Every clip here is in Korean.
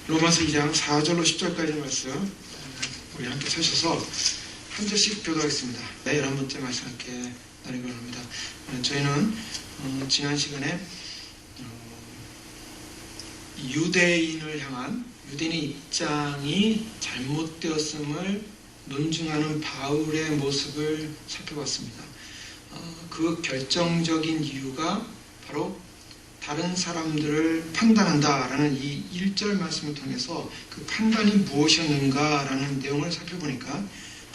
로마서 2장 4절로 10절까지 말씀 우리 함께 찾으셔서 한 절씩 교도하겠습니다. 11번째 말씀 함께 나누기 원합니다. 저희는 지난 시간에 유대인을 향한 유대인의 입장이 잘못되었음을 논증하는 바울의 모습을 살펴봤습니다. 그 결정적인 이유가 바로 다른 사람들을 판단한다라는 이 1절 말씀을 통해서 그 판단이 무엇이었는가라는 내용을 살펴보니까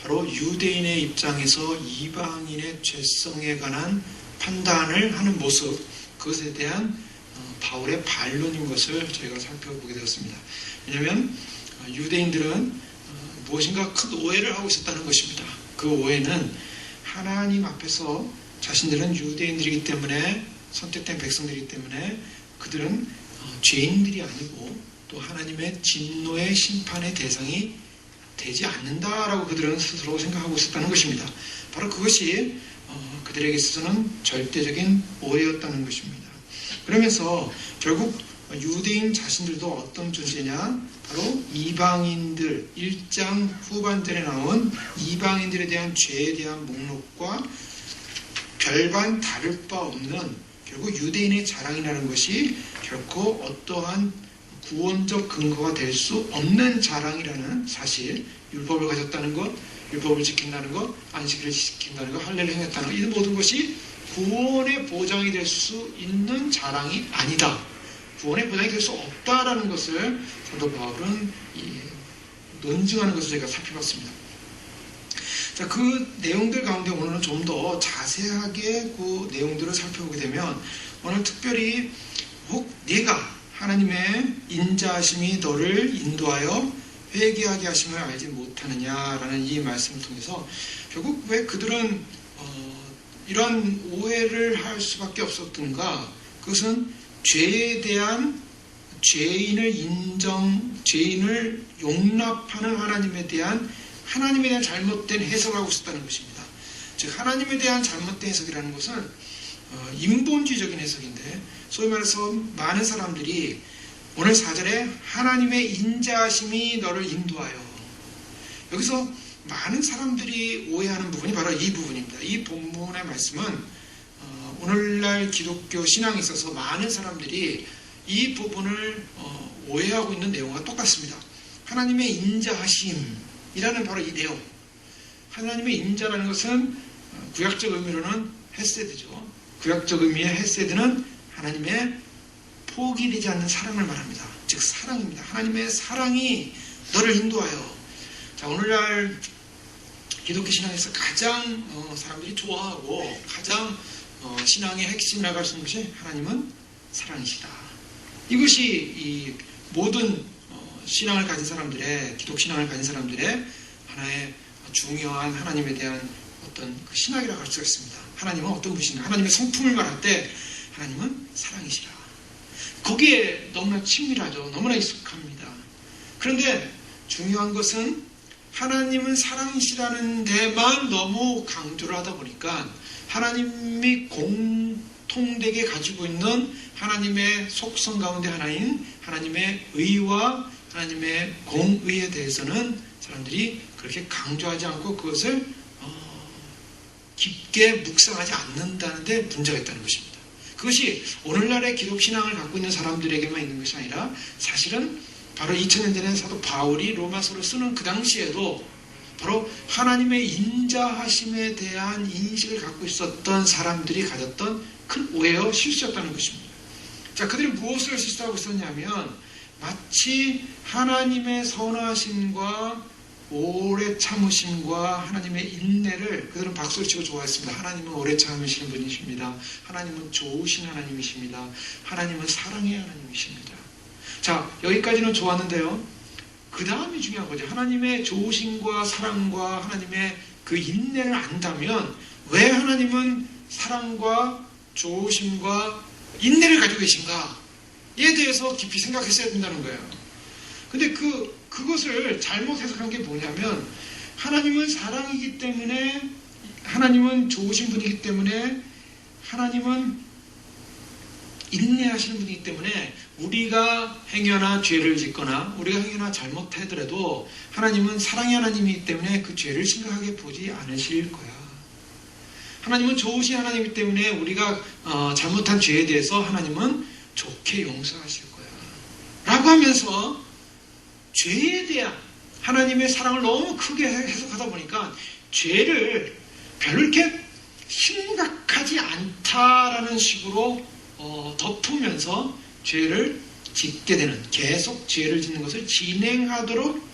바로 유대인의 입장에서 이방인의 죄성에 관한 판단을 하는 모습, 그것에 대한 바울의 반론인 것을 저희가 살펴보게 되었습니다. 왜냐하면 유대인들은 무엇인가 큰 오해를 하고 있었다는 것입니다. 그 오해는 하나님 앞에서 자신들은 유대인들이기 때문에 선택된 백성들이기 때문에 그들은 죄인들이 아니고 또 하나님의 진노의 심판의 대상이 되지 않는다라고 그들은 스스로 생각하고 있었다는 것입니다. 바로 그것이 그들에게 있어서는 절대적인 오해였다는 것입니다. 그러면서 결국 유대인 자신들도 어떤 존재냐? 바로 이방인들, 1장 후반절에 나온 이방인들에 대한 죄에 대한 목록과 별반 다를 바 없는 결국 유대인의 자랑이라는 것이 결코 어떠한 구원적 근거가 될 수 없는 자랑이라는 사실, 율법을 가졌다는 것, 율법을 지킨다는 것, 안식일을 지킨다는 것, 할례를 행했다는 것, 이 모든 것이 구원의 보장이 될 수 있는 자랑이 아니다. 구원의 보장이 될 수 없다라는 것을 사도 바울은 논증하는 것을 저희가 살펴봤습니다. 자, 그 내용들 가운데 오늘은 좀 더 자세하게 그 내용들을 살펴보게 되면 오늘 특별히 혹 네가 하나님의 인자하심이 너를 인도하여 회개하게 하심을 알지 못하느냐라는 이 말씀을 통해서 결국 왜 그들은 이런 오해를 할 수밖에 없었던가? 그것은 죄에 대한 죄인을 용납하는 하나님에 대한 잘못된 해석을 하고 있었다는 것입니다. 즉 하나님에 대한 잘못된 해석이라는 것은 인본주의적인 해석인데, 소위 말해서 많은 사람들이 오늘 4절에 하나님의 인자하심이 너를 인도하여, 여기서 많은 사람들이 오해하는 부분이 바로 이 부분입니다. 이 본문의 말씀은 오늘날 기독교 신앙에 있어서 많은 사람들이 이 부분을 오해하고 있는 내용과 똑같습니다. 하나님의 인자하심이라는 바로 이 내용, 하나님의 인자라는 것은 구약적 의미로는 헤세드죠. 구약적 의미의 헤세드는 하나님의 포기되지 않는 사랑을 말합니다. 즉 사랑입니다. 하나님의 사랑이 너를 인도하여. 자, 오늘날 기독교 신앙에서 가장 사람들이 좋아하고 가장 신앙의 핵심이라고 할 수 있는 것이 하나님은 사랑이시다. 이것이 이 모든 신앙을 가진 사람들의, 기독 신앙을 가진 사람들의 하나의 중요한 하나님에 대한 어떤 그 신학이라고 할 수가 있습니다. 하나님은 어떤 분이신가? 하나님의 성품을 말할 때 하나님은 사랑이시라. 거기에 너무나 친밀하죠. 너무나 익숙합니다. 그런데 중요한 것은 하나님은 사랑이시라는 데만 너무 강조를 하다 보니까 하나님이 공통되게 가지고 있는 하나님의 속성 가운데 하나인 하나님의 의와 하나님의 공의에 대해서는 사람들이 그렇게 강조하지 않고 그것을 깊게 묵상하지 않는다는 데 문제가 있다는 것입니다. 그것이 오늘날의 기독신앙을 갖고 있는 사람들에게만 있는 것이 아니라 사실은 바로 2000년 전에 사도 바울이 로마서를 쓰는 그 당시에도 바로 하나님의 인자하심에 대한 인식을 갖고 있었던 사람들이 가졌던 큰 오해와 실수였다는 것입니다. 자, 그들이 무엇을 실수하고 있었냐면 마치 하나님의 선하심과 오래 참으심과 하나님의 인내를 그들은 박수를 치고 좋아했습니다. 하나님은 오래 참으시는 분이십니다. 하나님은 좋으신 하나님이십니다. 하나님은 사랑의 하나님이십니다. 자, 여기까지는 좋았는데요. 그 다음이 중요한 거죠. 하나님의 좋으심과 사랑과 하나님의 그 인내를 안다면 왜 하나님은 사랑과 좋으심과 인내를 가지고 계신가에 대해서 깊이 생각했어야 된다는 거예요. 근데 그것을 잘못 해석한 게 뭐냐면 하나님은 사랑이기 때문에, 하나님은 좋으신 분이기 때문에, 하나님은 인내하시는 분이기 때문에 우리가 행여나 죄를 짓거나 우리가 행여나 잘못하더라도 하나님은 사랑의 하나님이기 때문에 그 죄를 심각하게 보지 않으실 거야. 하나님은 좋으신 하나님이기 때문에 우리가 잘못한 죄에 대해서 하나님은 좋게 용서하실 거야. 라고 하면서 죄에 대한 하나님의 사랑을 너무 크게 해석하다 보니까 죄를 별로 이렇게 심각하지 않다라는 식으로 덮으면서 죄를 짓게 되는, 계속 죄를 짓는 것을 진행하도록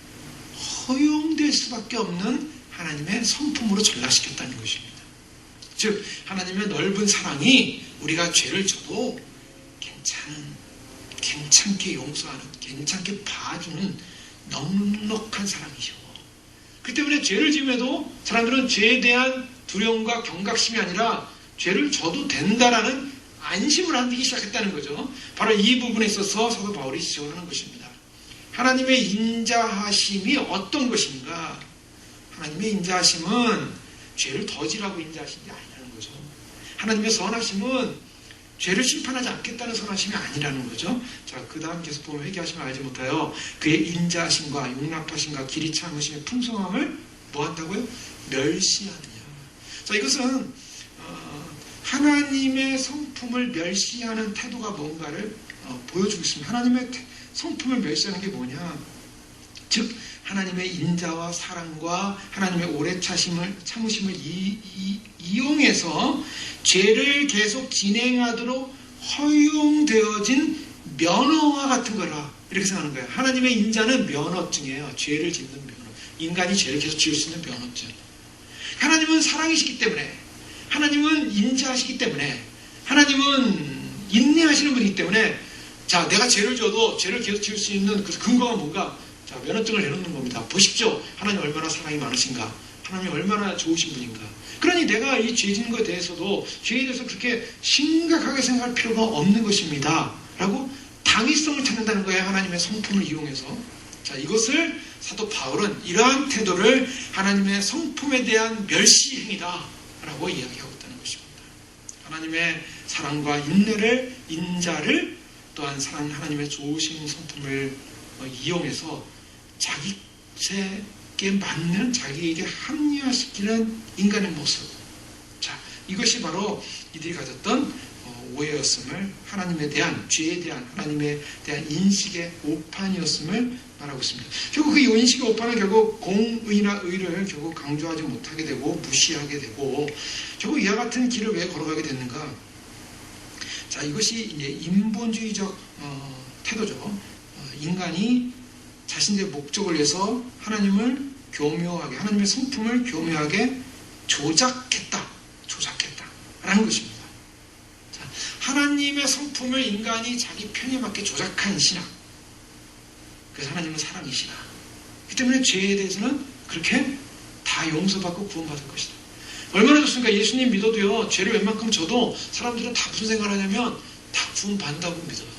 허용될 수밖에 없는 하나님의 성품으로 전락시켰다는 것입니다. 즉 하나님의 넓은 사랑이 우리가 죄를 져도 괜찮게 용서하는, 괜찮게 봐주는 넉넉한 사랑이죠. 그 때문에 죄를 지음에도 사람들은 죄에 대한 두려움과 경각심이 아니라 죄를 져도 된다라는 안심을 하기 시작했다는 거죠. 바로 이 부분에 있어서 사도 바울이 지적하는 것입니다. 하나님의 인자하심이 어떤 것인가? 하나님의 인자하심은 죄를 더 지라고 인자하심이 아니라는 거죠. 하나님의 선하심은 죄를 심판하지 않겠다는 선하심이 아니라는 거죠. 자, 그 다음 계속 보면 회개하시면 알지 못하여 그의 인자하심과 용납하심과 길이 참으심의 풍성함을 뭐 한다고요? 멸시하느냐. 자, 이것은 하나님의 성품을 멸시하는 태도가 뭔가를 보여주고 있습니다. 하나님의 성품을 멸시하는 게 뭐냐? 즉 하나님의 인자와 사랑과 하나님의 오래 참으심을 이용해서 죄를 계속 진행하도록 허용되어진 면허와 같은 거라, 이렇게 생각하는 거예요. 하나님의 인자는 면허증이에요. 죄를 짓는 면허. 인간이 죄를 계속 지을 수 있는 면허증. 하나님은 사랑이시기 때문에, 하나님은 인자하시기 때문에, 하나님은 인내하시는 분이기 때문에, 자, 내가 죄를 져도 죄를 계속 지을 수 있는 그 근거가 뭔가? 자, 면허증을 내놓는 겁니다. 보십시오. 하나님 얼마나 사랑이 많으신가? 하나님 얼마나 좋으신 분인가? 그러니 내가 이 죄 짓는 것에 대해서도 죄에 대해서 그렇게 심각하게 생각할 필요가 없는 것입니다. 라고 당위성을 찾는다는 거예요. 하나님의 성품을 이용해서. 자, 이것을 사도 바울은 이러한 태도를 하나님의 성품에 대한 멸시 행위다 라고 이야기하고 있다는 것입니다. 하나님의 사랑과 인자를 또한 하나님의 좋으신 성품을 이용해서 자기에게 맞는, 자기에게 합리화시키는 인간의 모습. 자, 이것이 바로 이들이 가졌던 오해였음을, 하나님에 대한, 죄에 대한, 하나님에 대한 인식의 오판이었음을 말하고 있습니다. 결국 그 인식의 오판은 결국 공의나 의를 결국 강조하지 못하게 되고 무시하게 되고, 결국 이와 같은 길을 왜 걸어가게 됐는가? 자, 이것이 이제 인본주의적 태도죠. 인간이 자신의 목적을 위해서 하나님을 교묘하게, 하나님의 성품을 교묘하게 조작했다라는 것입니다. 자, 하나님의 성품을 인간이 자기 편에 맞게 조작한 신학. 그래서 하나님은 사랑이시다. 그 때문에 죄에 대해서는 그렇게 다 용서받고 구원받을 것이다. 얼마나 좋습니까? 예수님 믿어도요, 죄를 웬만큼 져도 사람들은 다 무슨 생각을 하냐면 다 구원받는다고 믿어요.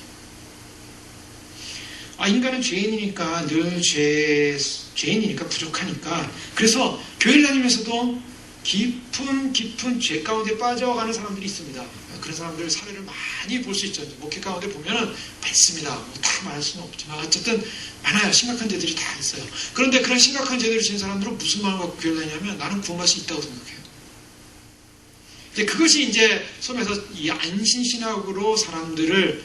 인간은 죄인이니까, 늘 죄인이니까, 부족하니까. 그래서 교회를 다니면서도 깊은 죄 가운데 빠져가는 사람들이 있습니다. 그런 사람들 사례를 많이 볼 수 있죠. 목회 가운데 보면은 많습니다. 다 말할 수는 없지만 어쨌든 많아요. 심각한 죄들이 다 있어요. 그런데 그런 심각한 죄들을 지은 사람들은 무슨 마음을 갖고 교회를 다니냐면 나는 구원받을 수 있다고 생각해요. 이제 그것이 이제 소위 말해서 이 안신신학으로 사람들을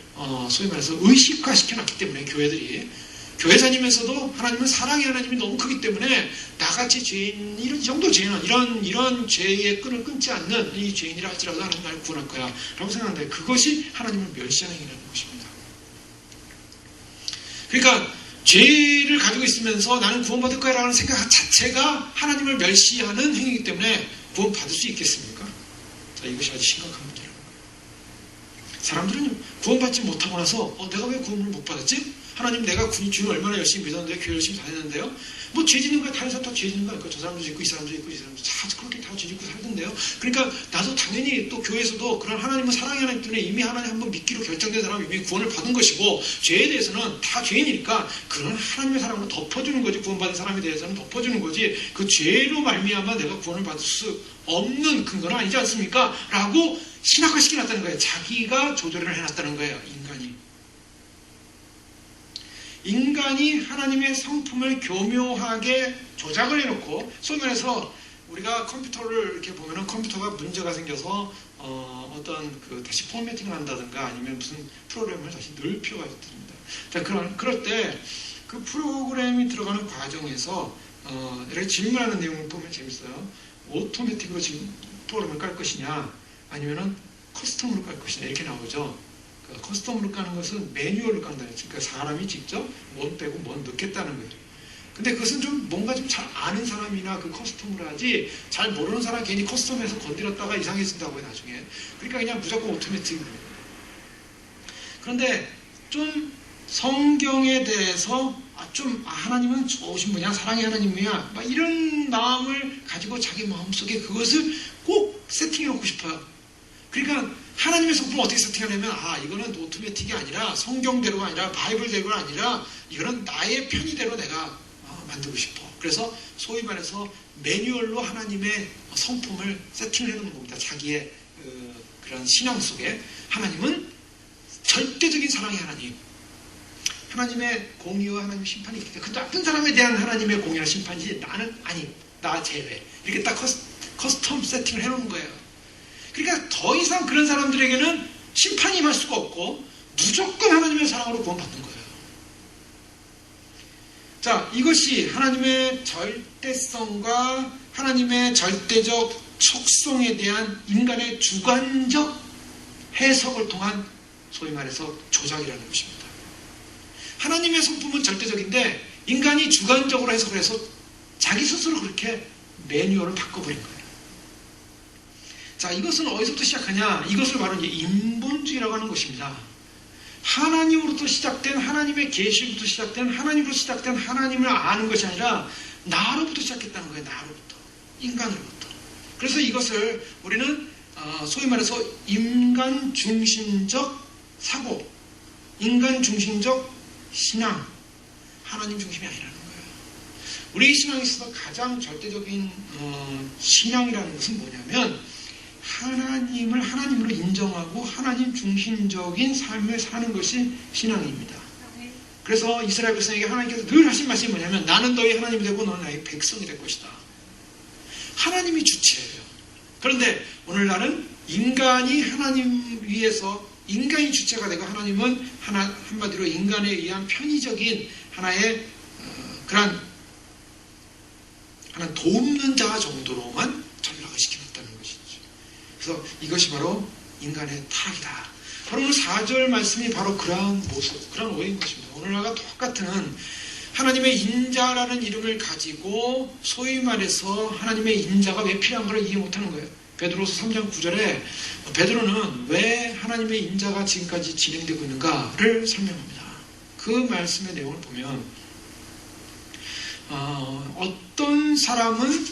소위 말해서 의식화 시켜놨기 때문에 교회들이, 교회 다니면서도 하나님은 사랑의 하나님이 너무 크기 때문에 나같이 죄인, 이 정도 죄인은 이런 죄의 끈을 끊지 않는 이 죄인이라 할지라도 하나님 나를 구원할 거야 라고 생각하는데, 그것이 하나님을 멸시하는 행위라는 것입니다. 그러니까 죄를 가지고 있으면서 나는 구원받을 거야 라는 생각 자체가 하나님을 멸시하는 행위이기 때문에 구원받을 수 있겠습니까? 자, 이것이 아주 심각한 문제라는 거예요. 사람들은 구원받지 못하고 나서 내가 왜 구원을 못 받았지? 하나님, 내가 주님 얼마나 열심히 믿었는데, 교회 열심히 다녔는데요. 뭐 죄 짓는 거야, 다른 사람 다 죄 짓는 거야. 저 사람도 짓고 이 사람도 짓고 이 사람도 다 그렇게 다 죄 짓고 살던데요. 그러니까 나도 당연히 또 교회에서도 그런 하나님은 사랑의 하나님 때문에 이미 하나님 한번 믿기로 결정된 사람은 이미 구원을 받은 것이고, 죄에 대해서는 다 죄인이니까 그런 하나님의 사랑으로 덮어주는 거지, 구원받은 사람에 대해서는 덮어주는 거지, 그 죄로 말미암아 내가 구원을 받을 수 없는 근거는 아니지 않습니까? 라고 신학화시켜놨다는 거예요. 자기가 조절을 해놨다는 거예요. 인간이 하나님의 성품을 교묘하게 조작을 해놓고, 소위 말해서 우리가 컴퓨터를 이렇게 보면은 컴퓨터가 문제가 생겨서 어떤 다시 포매팅을 한다든가 아니면 무슨 프로그램을 다시 넣을 필요가 있습니다. 자, 그럴 때 그 프로그램이 들어가는 과정에서 이렇게 질문하는 내용을 보면 재밌어요. 오토매틱으로 지금 프로그램을 깔 것이냐 아니면은 커스텀으로 깔 것이냐 이렇게 나오죠. 커스텀으로 까는 것은 매뉴얼로 깐다. 그러니까 사람이 직접 뭔 빼고 뭔 넣겠다는 거예요. 근데 그것은 좀 뭔가 좀 잘 아는 사람이나 그 커스텀으로 하지, 잘 모르는 사람 괜히 커스텀에서 건드렸다가 이상해진다고요, 나중에. 그러니까 그냥 무조건 오토매틱으로. 그런데 좀 성경에 대해서 하나님은 좋으신 분이야, 사랑의 하나님이야, 막 이런 마음을 가지고 자기 마음속에 그것을 꼭 세팅해 놓고 싶어요. 그러니까 하나님의 성품을 어떻게 세팅하냐면, 이거는 오토매틱이 아니라 성경대로가 아니라 바이블대로가 아니라 이거는 나의 편의대로 내가 만들고 싶어. 그래서 소위 말해서 매뉴얼로 하나님의 성품을 세팅해 놓는 겁니다. 자기의 그런 신앙 속에 하나님은 절대적인 사랑의 하나님, 하나님의 공의와 하나님의 심판이 있기 때문에 그 나쁜 사람에 대한 하나님의 공의와 심판이지 나는 아니, 나 제외, 이렇게 딱 커스텀 세팅을 해놓은 거예요. 그러니까 더 이상 그런 사람들에게는 심판이 임할 수가 없고 무조건 하나님의 사랑으로 구원받는 거예요. 자, 이것이 하나님의 절대성과 하나님의 절대적 속성에 대한 인간의 주관적 해석을 통한 소위 말해서 조작이라는 것입니다. 하나님의 성품은 절대적인데 인간이 주관적으로 해석을 해서 자기 스스로 그렇게 매뉴얼을 바꿔버린 거예요. 자, 이것은 어디서부터 시작하냐? 이것을 바로 이제 인본주의라고 하는 것입니다. 하나님으로부터 시작된, 하나님의 계시로부터 시작된, 하나님으로 시작된 하나님을 아는 것이 아니라 나로부터 시작했다는 거예요. 나로부터, 인간으로부터. 그래서 이것을 우리는 소위 말해서 인간 중심적 사고, 인간 중심적 신앙, 하나님 중심이 아니라는 거예요. 우리 신앙에 있어서 가장 절대적인 신앙이라는 것은 뭐냐면 하나님을 하나님으로 인정하고 하나님 중심적인 삶을 사는 것이 신앙입니다. 그래서 이스라엘 백성에게 하나님께서 늘 하신 말씀이 뭐냐면 나는 너희 하나님이 되고 너는 나의 백성이 될 것이다. 하나님이 주체예요. 그런데 오늘날은 인간이 하나님 위에서 인간이 주체가 되고 하나님은 한마디로 인간에 의한 편의적인 하나의 하나 돕는 자 정도로만 전락을 시켜놨다는 것이죠. 그래서 이것이 바로 인간의 타락이다. 바로 오늘 4절 말씀이 바로 그러한 모습, 그러한 오해인 것입니다. 오늘날과 똑같은 하나님의 인자라는 이름을 가지고 소위 말해서 하나님의 인자가 왜 필요한가를 이해 못하는 거예요. 베드로서 3장 9절에 베드로는 왜 하나님의 인자가 지금까지 진행되고 있는가를 설명합니다. 그 말씀의 내용을 보면 어떤 사람은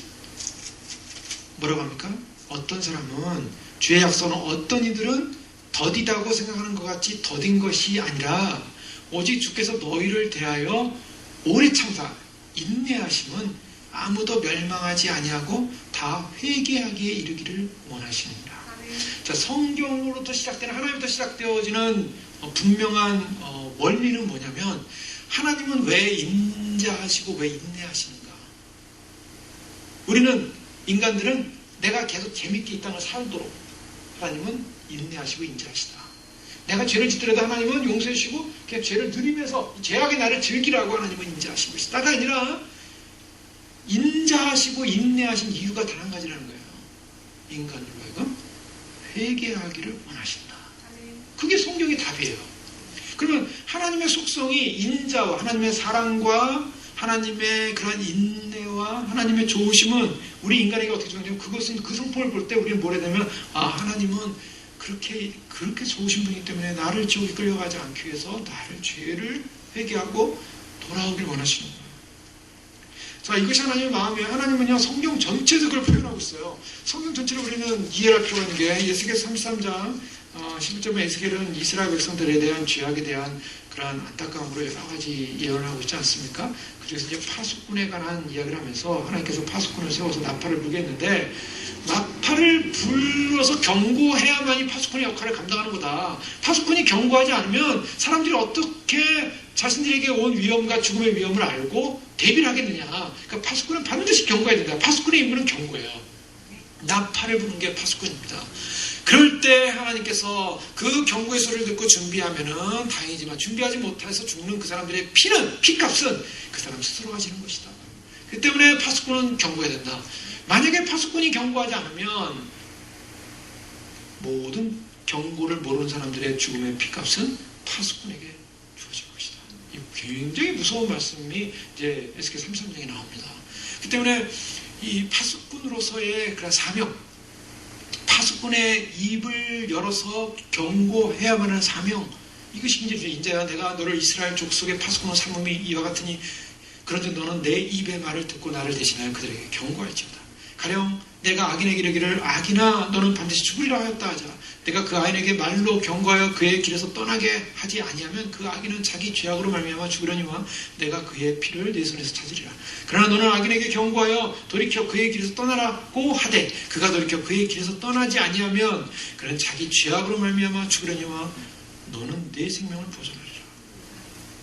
뭐라고 합니까? 어떤 사람은 주의 약속은 어떤 이들은 더디다고 생각하는 것 같이 더딘 것이 아니라 오직 주께서 너희를 대하여 오래 참사 인내하심은 아무도 멸망하지 아니하고 다 회개하기에 이르기를 원하시느니라. 자, 성경으로부터 시작되는 하나님부터 시작되어지는 분명한 원리는 뭐냐면 하나님은 왜 인자하시고 왜 인내하시는가? 우리는 인간들은 내가 계속 재밌게 이 땅을 살도록 하나님은 인내하시고 인자하시다. 내가 죄를 짓더라도 하나님은 용서해 주시고 그냥 죄를 누리면서 죄악의 나를 즐기라고 하나님은 인자하신 것이다가 아니라 인자하시고 인내하신 이유가 단 한 가지라는 거예요. 인간으로 하여금 회개하기를 원하신다. 그게 성경의 답이에요. 그러면 하나님의 속성이 인자와 하나님의 사랑과 하나님의 그런 인내와 하나님의 좋으심은 우리 인간에게 어떻게 적용되면 그것은 그 성품을 볼 때 우리는 뭐라 되면 하나님은 그렇게 좋으신 분이기 때문에 나를 지옥에 끌려가지 않기 위해서 나를 죄를 회개하고 돌아오길 원하시는 거예요. 자, 이것이 하나님의 마음이에요. 하나님은요, 성경 전체에서 그걸 표현하고 있어요. 성경 전체를 우리는 이해할 필요가 있는 게 에스겔 33장 11절에 에스겔은 이스라엘 백성들에 대한 죄악에 대한 그러한 안타까움으로 여러 가지 예언을 하고 있지 않습니까? 그래서 이제 파수꾼에 관한 이야기를 하면서 하나님께서 파수꾼을 세워서 나팔을 불게 했는데, 나팔을 불러서 경고해야만이 파수꾼의 역할을 감당하는 거다. 파수꾼이 경고하지 않으면 사람들이 어떻게 자신들에게 온 위험과 죽음의 위험을 알고 대비를 하겠느냐. 그러니까 파수꾼은 반드시 경고해야 된다. 파수꾼의 임무는 경고예요. 나팔을 부는 게 파수꾼입니다. 그럴 때 하나님께서 그 경고의 소리를 듣고 준비하면은 다행이지만, 준비하지 못해서 죽는 그 사람들의 피값은 그 사람 스스로가 지는 것이다. 그 때문에 파수꾼은 경고해야 된다. 만약에 파수꾼이 경고하지 않으면 모든 경고를 모르는 사람들의 죽음의 피값은 파수꾼에게 주어질 것이다. 이 굉장히 무서운 말씀이 이제 에스겔 33장에 나옵니다. 그 때문에 이 파수꾼으로서의 그런 사명, 파수꾼의 입을 열어서 경고해야만 하는 사명, 이것이 이제 인자야, 내가 너를 이스라엘 족속의 파수꾼으로 삼음이 이와 같으니 그런데 너는 내 입의 말을 듣고 나를 대신하여 그들에게 경고할지어다. 가령 내가 악인에게 이르기를 악인아 너는 반드시 죽으리라 하였다 하자. 내가 그 악인에게 말로 경고하여 그의 길에서 떠나게 하지 아니하면 그 악인은 자기 죄악으로 말미암아 죽으려니와 내가 그의 피를 내 손에서 찾으리라. 그러나 너는 악인에게 경고하여 돌이켜 그의 길에서 떠나라고 하되 그가 돌이켜 그의 길에서 떠나지 아니하면 그는 자기 죄악으로 말미암아 죽으려니와 너는 내 생명을 보존하리라.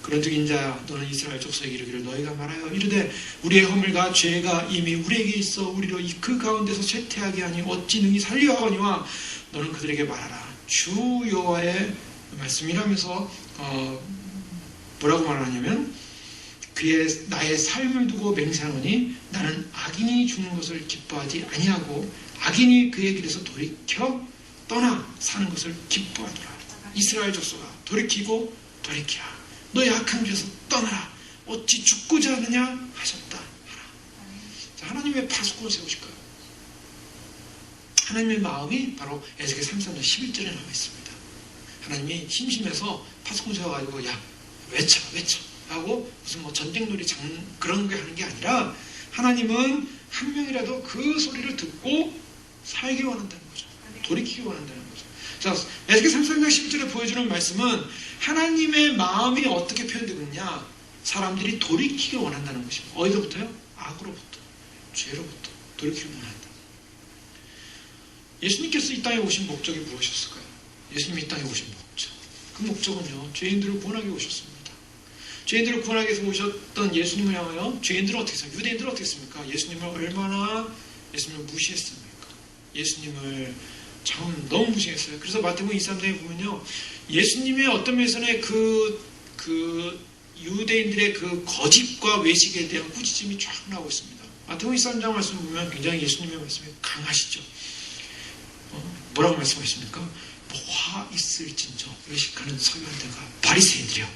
그런즉 인자야 너는 이스라엘 족속에게 이르기를 너희가 말하여 이르되 우리의 허물과 죄가 이미 우리에게 있어 우리로 그 가운데서 쇠퇴하게 하니 어찌 능히 살려 하거니와 너는 그들에게 말하라. 주 여호와의 말씀이라면서 뭐라고 말하냐면 나의 삶을 두고 맹세하노니 나는 악인이 죽는 것을 기뻐하지 아니하고 악인이 그의 길에서 돌이켜 떠나 사는 것을 기뻐하더라. 이스라엘 족속아 돌이키고 돌이키라. 너의 악한 길에서 떠나라. 어찌 죽고자 하느냐 하셨다 하라. 자, 하나님 왜 파수꾼을 세우실까요? 하나님의 마음이 바로 에스겔 33장 11절에 나와 있습니다. 하나님이 심심해서 파수꾼 세워가지고 야 외쳐 하고 무슨 뭐 전쟁놀이 그런 게 하는 게 아니라 하나님은 한 명이라도 그 소리를 듣고 살기 원한다는 거죠. 돌이키기 원한다는 거죠. 자, 에스겔 33장 11절에 보여주는 말씀은 하나님의 마음이 어떻게 표현되고 있냐? 사람들이 돌이키기 원한다는 것입니다. 어디서부터요? 악으로부터, 죄로부터 돌이키기 원한다. 예수님께서 이 땅에 오신 목적이 무엇이었을까요? 예수님이 이 땅에 오신 목적. 그 목적은요, 죄인들을 구원하기 오셨습니다. 죄인들을 구원하기 위해서 오셨던 예수님을 향하여 죄인들은 어떻게 했습니까? 유대인들은 어떻게 했습니까? 예수님을 얼마나 예수님을 무시했습니까? 예수님을 참 너무 무시했어요. 그래서 마태복음 23장에 보면요, 예수님의 어떤 면에서는 그 유대인들의 그 거짓과 외식에 대한 꾸짖음이 쫙 나오고 있습니다. 마태복음 23장 말씀 보면 굉장히 예수님의 말씀이 강하시죠. 뭐라고 말씀하십니까? 화 있을진저 외식하는 서기관들과 바리새인들이여,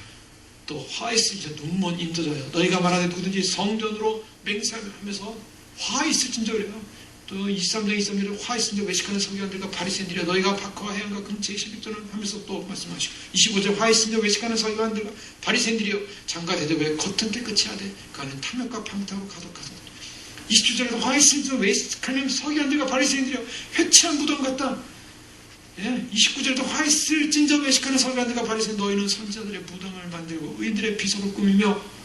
또 화 있을진저 눈먼 인도자여, 너희가 말하되 누구든지 성전으로 맹세하면서 화 있을진저 그래요. 또 23장 23절에 화 있을진저 외식하는 서기관들과 바리새인들이여, 너희가 박하와 해안과 근처에 실력전을 하면서 또 말씀하시고 25절 화 있을진저 외식하는 서기관들과 바리새인들이여, 장과 대접에 겉은 깨끗이 하되 그 안은 탐욕과 방탕으로 가득하다. 27절에도 화 있을진저 외식하는 서기관들과 바리새인들이여, 회치한 무덤 같다. 29절에도 화 있을진저 외식하는 서기관들과 바리새인, 너희는 선지자들의 무덤을 만들고 의인들의 비석을 꾸미며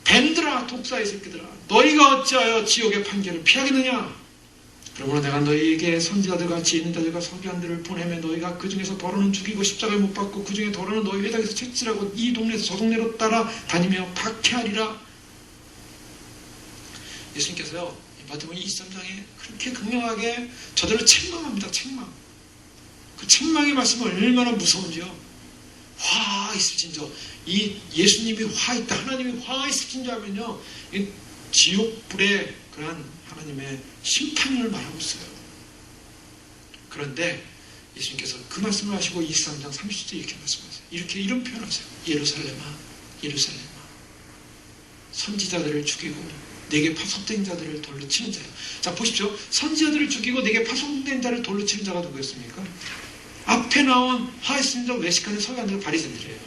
뱀들아 독사의 새끼들아, 너희가 어찌하여 지옥의 판결을 피하겠느냐? 그러므로 내가 너희에게 선지자들과 지혜인자들과 서기관들을 보내면 너희가 그 중에서 더러는 죽이고 십자가에 못 박고 그 중에 더러는 너희 회당에서 채찍질하고 이 동네에서 저 동네로 따라 다니며 박해하리라. 예수님께서요, 마태복음 23장에 그렇게 극명하게 저들을 책망합니다. 책망. 그 책망의 말씀이 얼마나 무서운지요. 화 있을진저, 이 예수님이 화 있다, 하나님이 화 있을진저 하면요, 이 지옥불의 그러한 하나님의 심판을 말하고 있어요. 그런데 예수님께서 그 말씀을 하시고 23장 30절 이렇게 말씀하세요. 이런 표현을 하세요. 예루살렘아 예루살렘아, 선지자들을 죽이고 내게 파송된 자들을 돌로 치는 자요. 자, 보십시오. 선지자들을 죽이고 내게 파송된 자를 돌로 치는 자가 누구였습니까? 앞에 나온 화 있을진저 외식하는 서기관들 바리새인들이에요.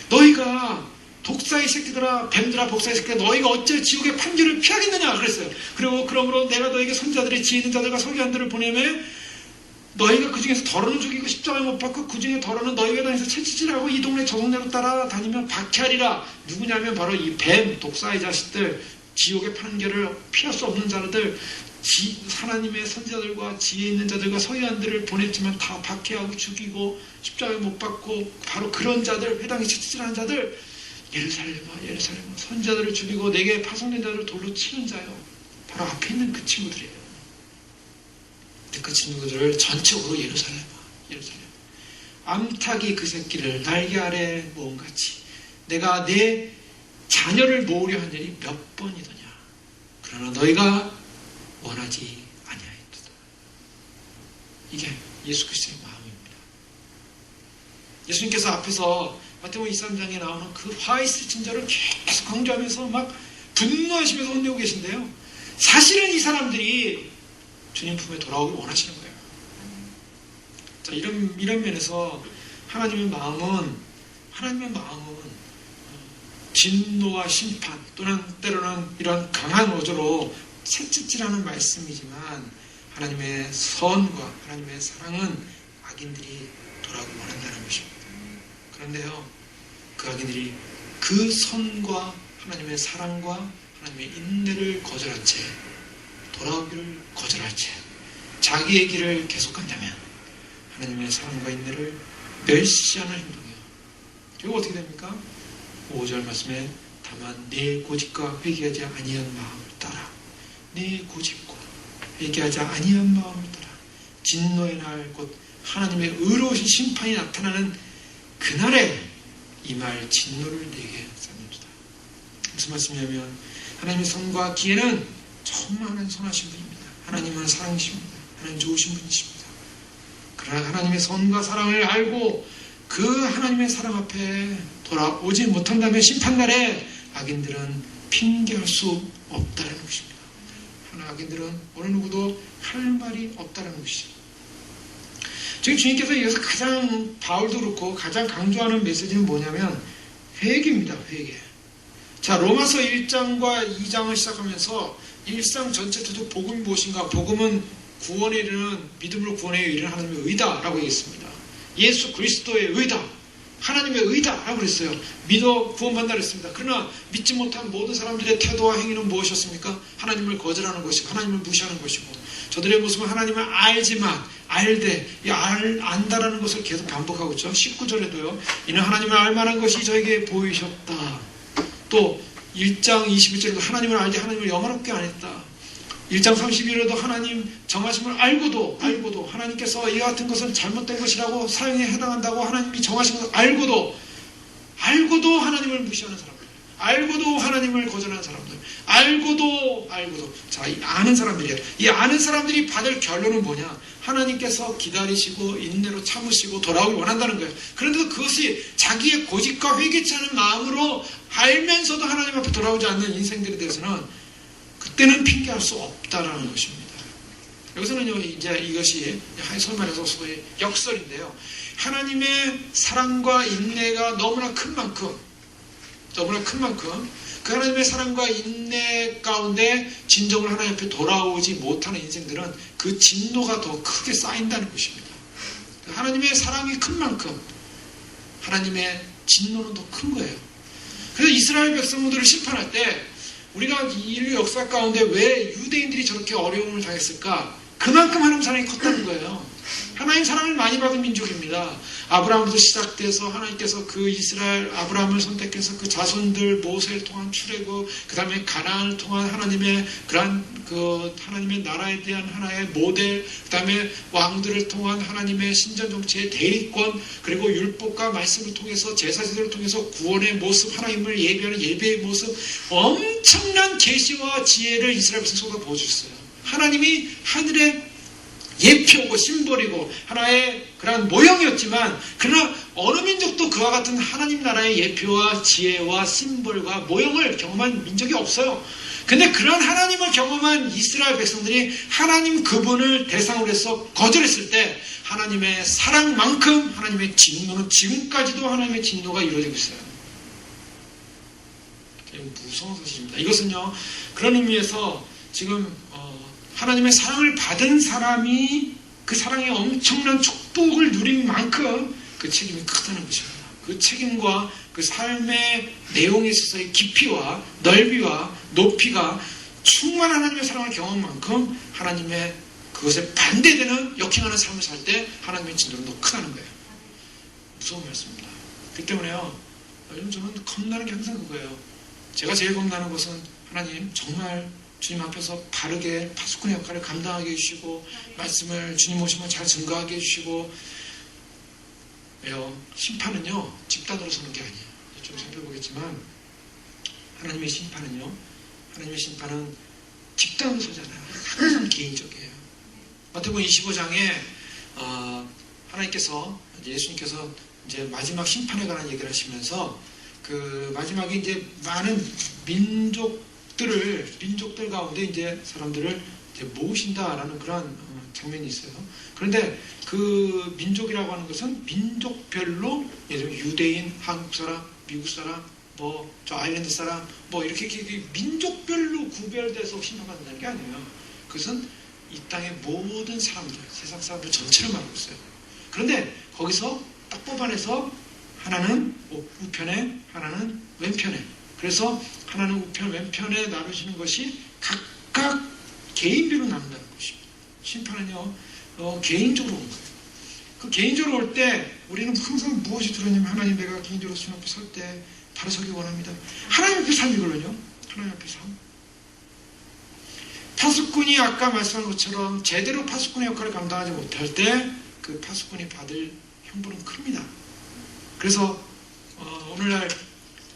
너희가 독사의 독사의 새끼들아, 뱀들아, 복사의 새끼들아, 너희가 어째 지옥의 판결을 피하겠느냐 그랬어요. 그리고 그러므로 내가 너에게 선자들의 지혜 있는 자들과 서기관들을 보내매 너희가 그 중에서 더러는 죽이고 십자가에 못 박고 그 중에 더러는 너희가 다니면서 채찍질하고 이 동네 저 동네로 따라다니면 박해하리라. 누구냐면 바로 이 뱀, 독사의 자식들, 지옥의 판결을 피할 수 없는 자들, 하나님의 선지자들과 지혜 있는 자들과 서기관들을 보냈지만 다 박해하고 죽이고 십자가에 못 박고 바로 그런 자들, 회당에 채찍질하는 자들, 예루살렘아 예루살렘아 선지자들을 죽이고 내게 파송된 자들을 돌로 치는 자요. 바로 앞에 있는 그 친구들이에요. 그 친구들을 전적으로 예루살렘아 예루살렘, 암탉이 그 새끼를 날개 아래 모음같이 내가 내 자녀를 모으려 한 일이 몇 번이더냐. 그러나 너희가 원하지 아니하였도다. 이게 예수 그리스도의 마음입니다. 예수님께서 앞에서 마태복음 23장에 나오는 그 화 있을 진저를 계속 강조하면서 막 분노하시면서 혼내고 계신데요. 사실은 이 사람들이 주님 품에 돌아오길 원하시는 거예요. 자, 이런 면에서 하나님의 마음은 진노와 심판 또는 때로는 이런 강한 어조로 채찍질하는 말씀이지만 하나님의 선과 하나님의 사랑은 악인들이 돌아오길 원한다는 것입니다. 그런데요, 그 악인들이 그 선과 하나님의 사랑과 하나님의 인내를 거절한 채, 돌아오기를 거절할 채 자기의 길을 계속한다면 하나님의 사랑과 인내를 멸시하는 행동이에요. 결국 어떻게 됩니까? 5절 말씀에 다만 내 고집과 회개하지 아니한 마음을 따라, 내 고집과 회개하지 아니한 마음을 따라 진노의 날 곧 하나님의 의로우신 심판이 나타나는 그날에 임할 진노를 내게 쌓는다. 무슨 말씀이냐면 하나님의 선과 기회는 정말 하나님 선하신 분입니다. 하나님은 사랑이십니다. 하나님 좋으신 분이십니다. 그러나 하나님의 선과 사랑을 알고 그 하나님의 사랑 앞에 돌아오지 못한다면 심판날에 악인들은 핑계할 수 없다는 것입니다. 악인들은 어느 누구도 할 말이 없다는 것이죠. 지금 주님께서 여기서 가장, 바울도 그렇고 가장 강조하는 메시지는 뭐냐면 회개입니다. 회개. 자, 로마서 1장과 2장을 시작하면서 일상 전체도 복음이 무엇인가? 복음은 구원에 이르는, 믿음으로 구원에 이르는 하나님의 의다라고 얘기했습니다. 예수 그리스도의 의다, 하나님의 의다라고 그랬어요. 믿어 구원받는다 그랬습니다. 그러나 믿지 못한 모든 사람들의 태도와 행위는 무엇이었습니까? 하나님을 거절하는 것이고 하나님을 무시하는 것이고, 저들의 모습은 하나님을 알지만 알되 안다라는 것을 계속 반복하고 있죠. 19절에도요. 이는 하나님을 알만한 것이 저에게 보이셨다. 또 1장 21절에도 하나님을 알되 하나님을 영화롭게 안 했다. 1장 31절에도 하나님 정하심을 알고도 하나님께서 이 같은 것은 잘못된 것이라고 사형에 해당한다고 하나님이 정하신 것을 알고도 하나님을 무시하는 사람들, 알고도 하나님을 거절하는 사람들, 알고도 자, 이 아는 사람들이에요. 이 아는 사람들이 받을 결론은 뭐냐? 하나님께서 기다리시고 인내로 참으시고 돌아오길 원한다는 거예요. 그런데도 그것이 자기의 고집과 회개치 않은 마음으로 알면서도 하나님 앞에 돌아오지 않는 인생들에 대해서는 그때는 핑계할 수 없다라는 것입니다. 여기서는요, 이제 이것이 소위 말해서 소위 역설인데요. 하나님의 사랑과 인내가 너무나 큰 만큼 그 하나님의 사랑과 인내 가운데 진정으로 하나님 앞에 돌아오지 못하는 인생들은 그 진노가 더 크게 쌓인다는 것입니다. 하나님의 사랑이 큰 만큼 하나님의 진노는 더 큰 거예요. 그래서 이스라엘 백성들을 심판할 때 우리가 인류 역사 가운데 왜 유대인들이 저렇게 어려움을 당했을까? 그만큼 하나님 사랑이 컸다는 거예요. 하나님 사랑을 많이 받은 민족입니다. 아브라함부터 시작돼서 하나님께서 그 이스라엘 아브라함을 선택해서 그 자손들 모세를 통한 출애굽, 그 다음에 가나안을 통한 하나님의 하나님의 나라에 대한 하나의 모델, 그 다음에 왕들을 통한 하나님의 신전 정치의 대리권, 그리고 율법과 말씀을 통해서 제사제도를 통해서 구원의 모습, 하나님을 예배하는 예배의 모습, 엄청난 계시와 지혜를 이스라엘 백성 속에 보여주셨어요. 하나님이 하늘의 예표고 심벌이고 하나의 그런 모형이었지만, 그러나 어느 민족도 그와 같은 하나님 나라의 예표와 지혜와 심벌과 모형을 경험한 민족이 없어요. 근데 그런 하나님을 경험한 이스라엘 백성들이 하나님 그분을 대상으로 해서 거절했을 때 하나님의 사랑만큼 하나님의 진노는 지금까지도 하나님의 진노가 이루어지고 있어요. 무서운 사실입니다. 이것은요, 그런 의미에서 지금 하나님의 사랑을 받은 사람이 그 사랑의 엄청난 축복을 누린 만큼 그 책임이 크다는 것입니다. 그 책임과 그 삶의 내용에 있어서의 깊이와 넓이와 높이가 충만한 하나님의 사랑을 경험한 만큼 하나님의 그것에 반대되는 역행하는 삶을 살 때 하나님의 진도는 더 크다는 거예요. 무서운 말씀입니다. 그렇기 때문에요, 요즘 저는 겁나는 게 항상 그거예요. 제가 제일 겁나는 것은 하나님 정말 주님 앞에서 바르게 파수꾼의 역할을 감당하게 해주시고 말씀을 주님 오시면 잘 증거하게 해주시고, 왜요? 심판은요 집단으로 서는 게 아니에요. 좀 살펴보겠지만 하나님의 심판은 집단으로 서잖아요. 항상 개인적이에요. 마태복음 25장에 하나님께서, 예수님께서 이제 마지막 심판에 관한 얘기를 하시면서 그 마지막에 이제 많은 민족들 가운데 이제 사람들을 이제 모으신다라는 그런 장면이 있어요. 그런데 그 민족이라고 하는 것은 민족별로, 예를 들면 유대인, 한국 사람, 미국 사람, 뭐 저 아일랜드 사람, 뭐 이렇게 민족별로 구별돼서 심판받는다는 게 아니에요. 그것은 이 땅의 모든 사람들, 세상 사람들 전체를 말하고 있어요. 그런데 거기서 딱 뽑아내서 하나는 우편에, 하나는 왼편에, 그래서 하나는 우편, 왼편에 나누시는 것이 각각 개인별로 나눈다는 것입니다. 심판은요, 개인적으로 온 거예요. 그 개인적으로 올 때 우리는 항상 무엇이 들었냐면, 하나님, 내가 개인적으로 주님 앞에 설 때 바로 서기 원합니다. 하나님 앞에 삶이거든요. 하나님 앞에 삶. 파수꾼이 아까 말씀한 것처럼 제대로 파수꾼의 역할을 감당하지 못할 때 그 파수꾼이 받을 형벌은 큽니다. 그래서 오늘날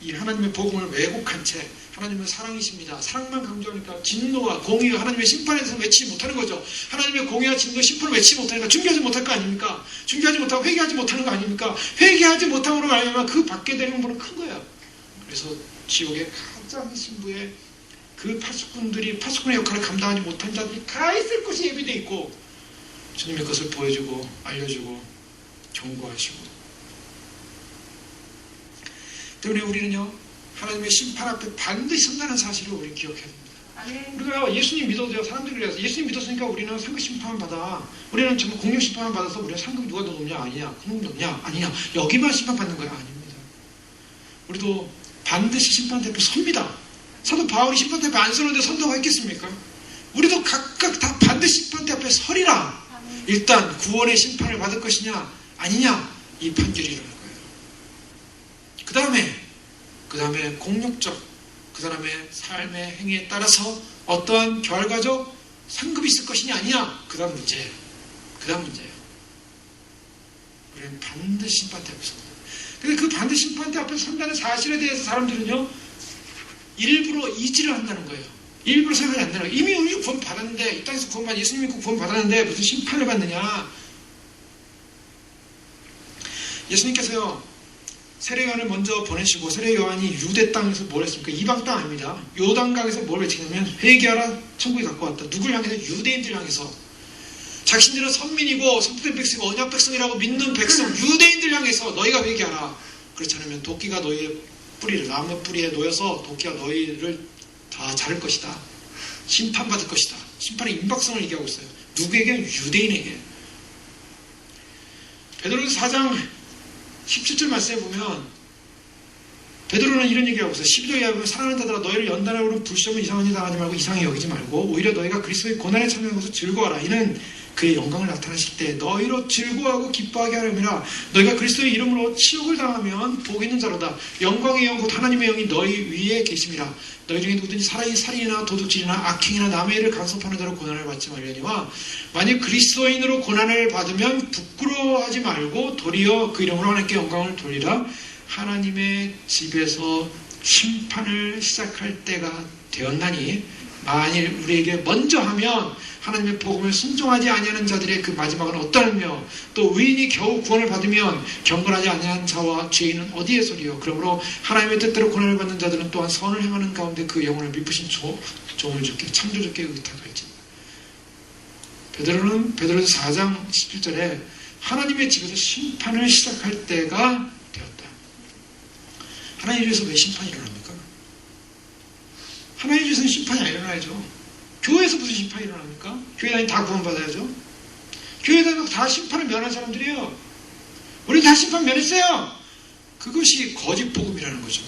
이 하나님의 복음을 왜곡한 채 하나님은 사랑이십니다. 사랑만 강조하니까 진노와 공의와 하나님의 심판에 대해서 외치지 못하는 거죠. 하나님의 공의와 진노, 심판을 외치지 못하니까 준비하지 못할 거 아닙니까? 준비하지 못하고 회개하지 못하는 거 아닙니까? 회개하지 못함으로 말하면 그 받게 되는 형벌은 큰 거예요. 그래서 지옥의 가장 신부에 그 파수꾼의 역할을 감당하지 못한 자들이 가 있을 것이 예비되어 있고, 주님의 것을 보여주고 알려주고 경고하시고. 때문에 우리는요, 하나님의 심판 앞에 반드시 선다는 사실을 우리는 기억해야 됩니다. 우리가 예수님 믿어도 돼요. 사람들이 그래서 예수님 믿었으니까 우리는 상급 심판을 받아, 우리는 전부 공영 심판을 받아서 우리는 상급 누가 더 높냐? 아니냐? 그놈 높냐? 아니냐? 여기만 심판받는 거야? 아닙니다. 우리도 반드시 심판대 앞에 섭니다. 사도 바울이 심판대 앞에 안 서는데 선다고 했겠습니까? 우리도 각각 다 반드시 심판대 앞에 서리라. 일단 구원의 심판을 받을 것이냐 아니냐, 이 판결이 일어날 거예요. 그 다음에 공력적, 그 사람의 삶의 행위에 따라서 어떠한 결과적 상급이 있을 것이냐 아니냐, 그 다음 문제예요. 우리는 반드시 심판대 앞에 섭니다. 근데 그 반드시 심판대 앞에 선다는 사실에 대해서 사람들은요, 일부러 이지를 한다는 거예요. 일부러 생각이 안 되는 거예요. 이미 우리 구원 받았는데, 이 땅에서 예수님 믿고 구원 받았는데 무슨 심판을 받느냐. 예수님께서요, 세례요한을 먼저 보내시고, 세례요한이 유대 땅에서 뭘 했습니까? 이방 땅 아닙니다. 요단강에서 뭘 외치냐면 회개하라, 천국에 갖고 왔다. 누굴 향해서? 유대인들 향해서. 자신들은 선민이고 선택된 백성이고 언약 백성이라고 믿는 백성, 유대인들 향해서 너희가 회개하라. 그렇지 않으면 도끼가 너희의 뿌리를, 나무 뿌리에 놓여서 도끼가 너희를 다 자를 것이다. 심판받을 것이다. 심판의 임박성을 얘기하고 있어요. 누구에게? 유대인에게. 베드로전서 4장 17절 말씀에 보면 베드로는 이런 얘기하고 있어요. 12절에 보면 사랑하는 자들아, 너희를 연단하고 불시험을 이상한 일 당하지 말고 이상히 여기지 말고 오히려 너희가 그리스도의 고난에 참여하는 것을 즐거워하라. 이는 그의 영광을 나타내실 때 너희로 즐거워하고 기뻐하게 하려니라. 너희가 그리스도의 이름으로 치욕을 당하면 복 있는 자로다. 영광의 영 곧 하나님의 영이 너희 위에 계심이라. 너희 중에 누구든지 살인이나 도둑질이나 악행이나 남의 일을 간섭하는 자로 고난을 받지 말려니와, 만약 그리스도인으로 고난을 받으면 부끄러워하지 말고 도리어 그 이름으로 하나님께 영광을 돌리라. 하나님의 집에서 심판을 시작할 때가 되었나니, 만일 우리에게 먼저 하면 하나님의 복음을 순종하지 아니하는 자들의 그 마지막은 어떠하며, 또 의인이 겨우 구원을 받으면 경건하지 아니하는 자와 죄인은 어디에 서리요. 그러므로 하나님의 뜻대로 고난을 받는 자들은 또한 선을 행하는 가운데 그 영혼을 미쁘신 종을 주께 창조주께 의탁할지. 베드로는 베드로전서 4장 17절에 하나님의 집에서 심판을 시작할 때가 되었다. 하나님 집에서 왜 심판이 일어납니까? 하나님 주시는 심판이 안 일어나야죠. 교회에서 무슨 심판이 일어납니까? 교회 다니 다 구원받아야죠. 교회 다니고 다 심판을 면한 사람들이에요. 우리 다 심판 면했어요. 그것이 거짓 복음이라는 거죠.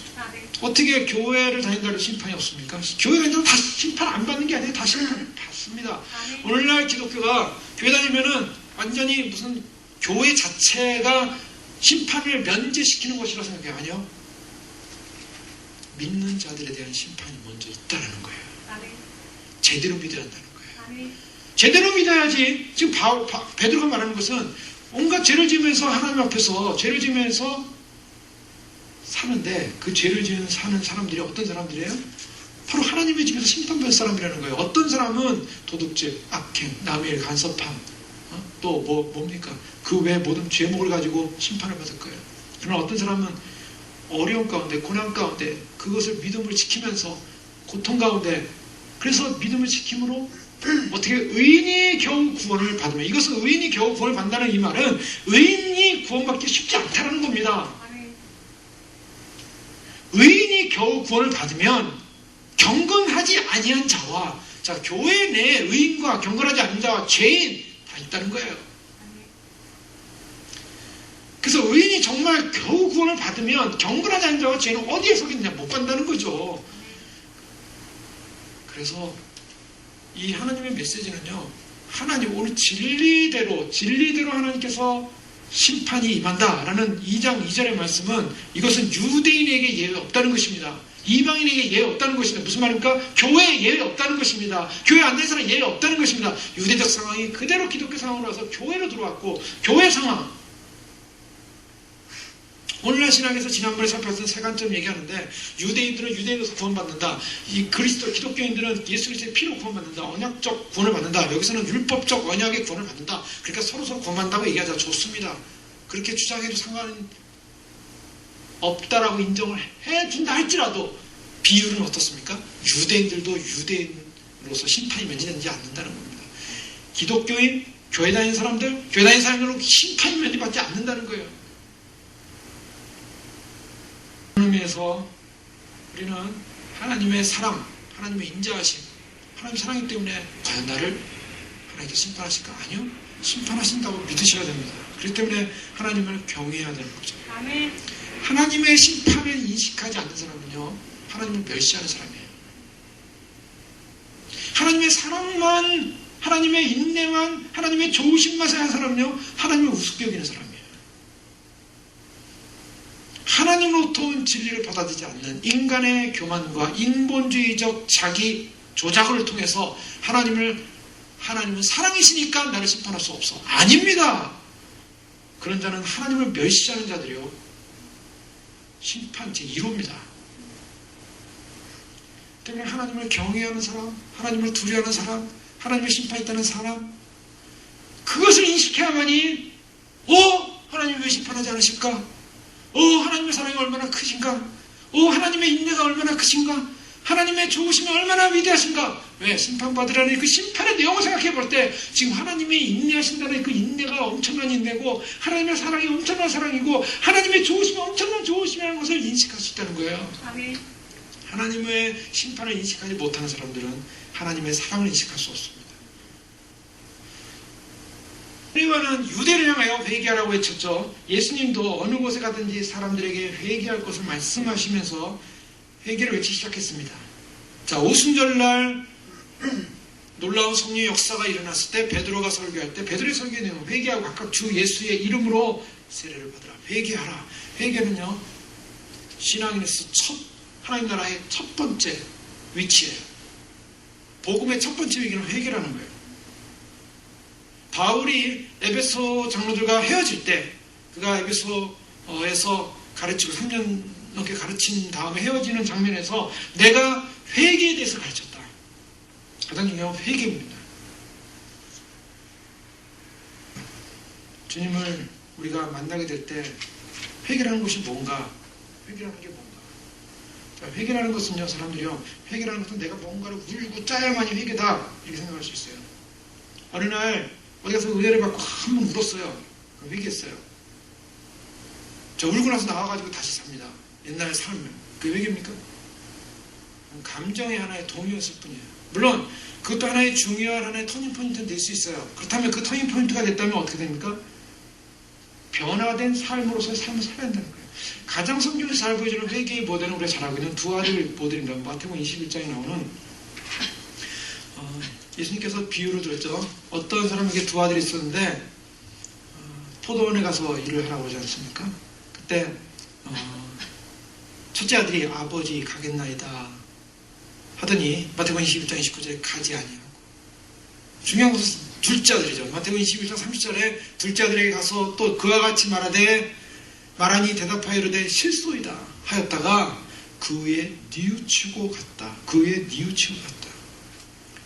어떻게 교회를 다닌다고 심판이 없습니까? 교회 다닌다고 다 심판 안 받는 게 아니에요. 다 심판 받습니다. 오늘날 기독교가 교회 다니면은 완전히 무슨 교회 자체가 심판을 면제시키는 것이라고 생각해요. 아니요. 믿는 자들에 대한 심판이 먼저 있다는 거예요. 제대로 믿어야 한다는 거예요. 제대로 믿어야지. 지금 베드로가 말하는 것은 온갖 죄를 지으면서 하나님 앞에서 죄를 지으면서 사는데 그 죄를 지은 사는 사람들이 어떤 사람들이에요? 바로 하나님의 집에서 심판받을 사람이라는 거예요. 어떤 사람은 도둑질, 악행, 남의 일, 간섭함, 또 뭡니까? 그 외 모든 죄목을 가지고 심판을 받을 거예요. 그러나 어떤 사람은 어려움 가운데, 고난 가운데 그것을 믿음을 지키면서 고통 가운데 그래서 믿음을 지킴으로 어떻게 의인이 겨우 구원을 받으면 이것은 의인이 겨우 구원을 받는다는 이 말은 의인이 구원받기 쉽지 않다는 겁니다. 의인이 겨우 구원을 받으면 경건하지 아니한 자와 자 교회 내 의인과 경건하지 않은 자와 죄인 다 있다는 거예요. 그래서 의인이 정말 겨우 구원을 받으면 경건하지 않은 자와 죄인은 어디에 속있느냐 못 받는다는 거죠. 그래서 이 하나님의 메시지는요. 하나님 오늘 진리대로 하나님께서 심판이 임한다라는 2장 2절의 말씀은 이것은 유대인에게 예외 없다는 것입니다. 이방인에게 예외 없다는 것입니다. 무슨 말입니까? 교회에 예외 없다는 것입니다. 교회 안 된 사람 예외 없다는 것입니다. 유대적 상황이 그대로 기독교 상황으로 와서 교회로 들어왔고 교회 상황 오늘날 신학에서 지난번에 살펴봤던 세 관점 얘기하는데 유대인들은 유대인으로서 구원받는다. 이 그리스도 기독교인들은 예수 그리스도의 피로 구원받는다. 언약적 구원을 받는다. 여기서는 율법적 언약의 구원을 받는다. 그러니까 서로서로 구원받는다고 얘기하자. 좋습니다. 그렇게 주장해도 상관은 없다라고 인정을 해준다 할지라도 비율은 어떻습니까? 유대인들도 유대인으로서 심판이 면제되지 않는다는 겁니다. 기독교인, 교회 다니는 사람들, 교회 다니는 사람들은 심판이 면제받지 않는다는 거예요. 그런 의미에서 우리는 하나님의 사랑, 하나님의 인자하심, 하나님의 사랑이기 때문에 과연 나를 하나님께서 심판하실까? 아니요. 심판하신다고 믿으셔야 됩니다. 그렇기 때문에 하나님을 경외해야 되는 거죠. 아멘. 하나님의 심판을 인식하지 않는 사람은요. 하나님을 멸시하는 사람이에요. 하나님의 사랑만, 하나님의 인내만, 하나님의 좋으심만 생각하는 사람은요. 하나님을 우습게 여기는 사람이에요. 하나님으로부터 온 진리를 받아들이지 않는 인간의 교만과 인본주의적 자기 조작을 통해서 하나님은 사랑이시니까 나를 심판할 수 없어. 아닙니다. 그런 자는 하나님을 멸시하는 자들이요. 심판 제1호입니다. 때문에 하나님을 경외하는 사람, 하나님을 두려워하는 사람, 하나님의 심판이 있다는 사람 그것을 인식해야만이 하나님이 왜 심판하지 않으실까? 하나님의 사랑이 얼마나 크신가? 하나님의 인내가 얼마나 크신가? 하나님의 좋으심이 얼마나 위대하신가? 왜? 심판받으라는 그 심판의 내용을 생각해 볼 때 지금 하나님이 인내하신다는 그 인내가 엄청난 인내고 하나님의 사랑이 엄청난 사랑이고 하나님의 좋으심이 엄청난 좋으심이라는 것을 인식할 수 있다는 거예요. 아멘. 하나님의 심판을 인식하지 못하는 사람들은 하나님의 사랑을 인식할 수 없습니다. 우리와는 유대를 향하여 회개하라고 외쳤죠. 예수님도 어느 곳에 가든지 사람들에게 회개할 것을 말씀하시면서 회개를 외치기 시작했습니다. 자, 오순절날 놀라운 성령의 역사가 일어났을 때 베드로가 설교할 때 베드로의 설교의 내용은 회개하고 각각 주 예수의 이름으로 세례를 받으라. 회개하라. 회개는요. 신앙인에서 하나님 나라의 첫 번째 위치예요. 복음의 첫 번째 위기는 회개라는 거예요. 바울이 에베소 장로들과 헤어질 때 그가 에베소에서 가르치고 3년 넘게 가르친 다음에 헤어지는 장면에서 내가 회개에 대해서 가르쳤다. 가장 중요한 회개입니다. 주님을 우리가 만나게 될 때 회개라는 것이 뭔가? 회개라는 게 뭔가? 자, 회개라는 것은요, 사람들이요, 회개라는 것은 내가 뭔가를 울고 짜야만이 회개다 이렇게 생각할 수 있어요. 어느 날 어디 가서 은혜를 받고 한 번 울었어요. 회개했어요. 저 울고 나서 나와가지고 다시 삽니다. 옛날 삶을. 그게 회개입니까? 감정의 하나의 동요였을 뿐이에요. 물론 그것도 하나의 중요한 하나의 터닝포인트는 될 수 있어요. 그렇다면 그 터닝포인트가 됐다면 어떻게 됩니까? 변화된 삶으로서의 삶을 살아야 한다는 거예요. 가장 성경에서 잘 보여주는 회개의 모델은 우리가 잘 알고 있는 두 아들 모델입니다. 마태복음 21장에 나오는 예수님께서 비유를 들었죠. 어떤 사람에게 두 아들이 있었는데 포도원에 가서 일을 하라고 하지 않습니까? 그때 첫째 아들이 아버지 가겠나이다 하더니 마태복음 21장 29절에 가지 아니하고, 중요한 것은 둘째 아들이죠. 마태복음 21장 30절에 둘째 아들에게 가서 또 그와 같이 말하니 대답하여 이르되 실소이다 하였다가 그 후에 뉘우치고 갔다.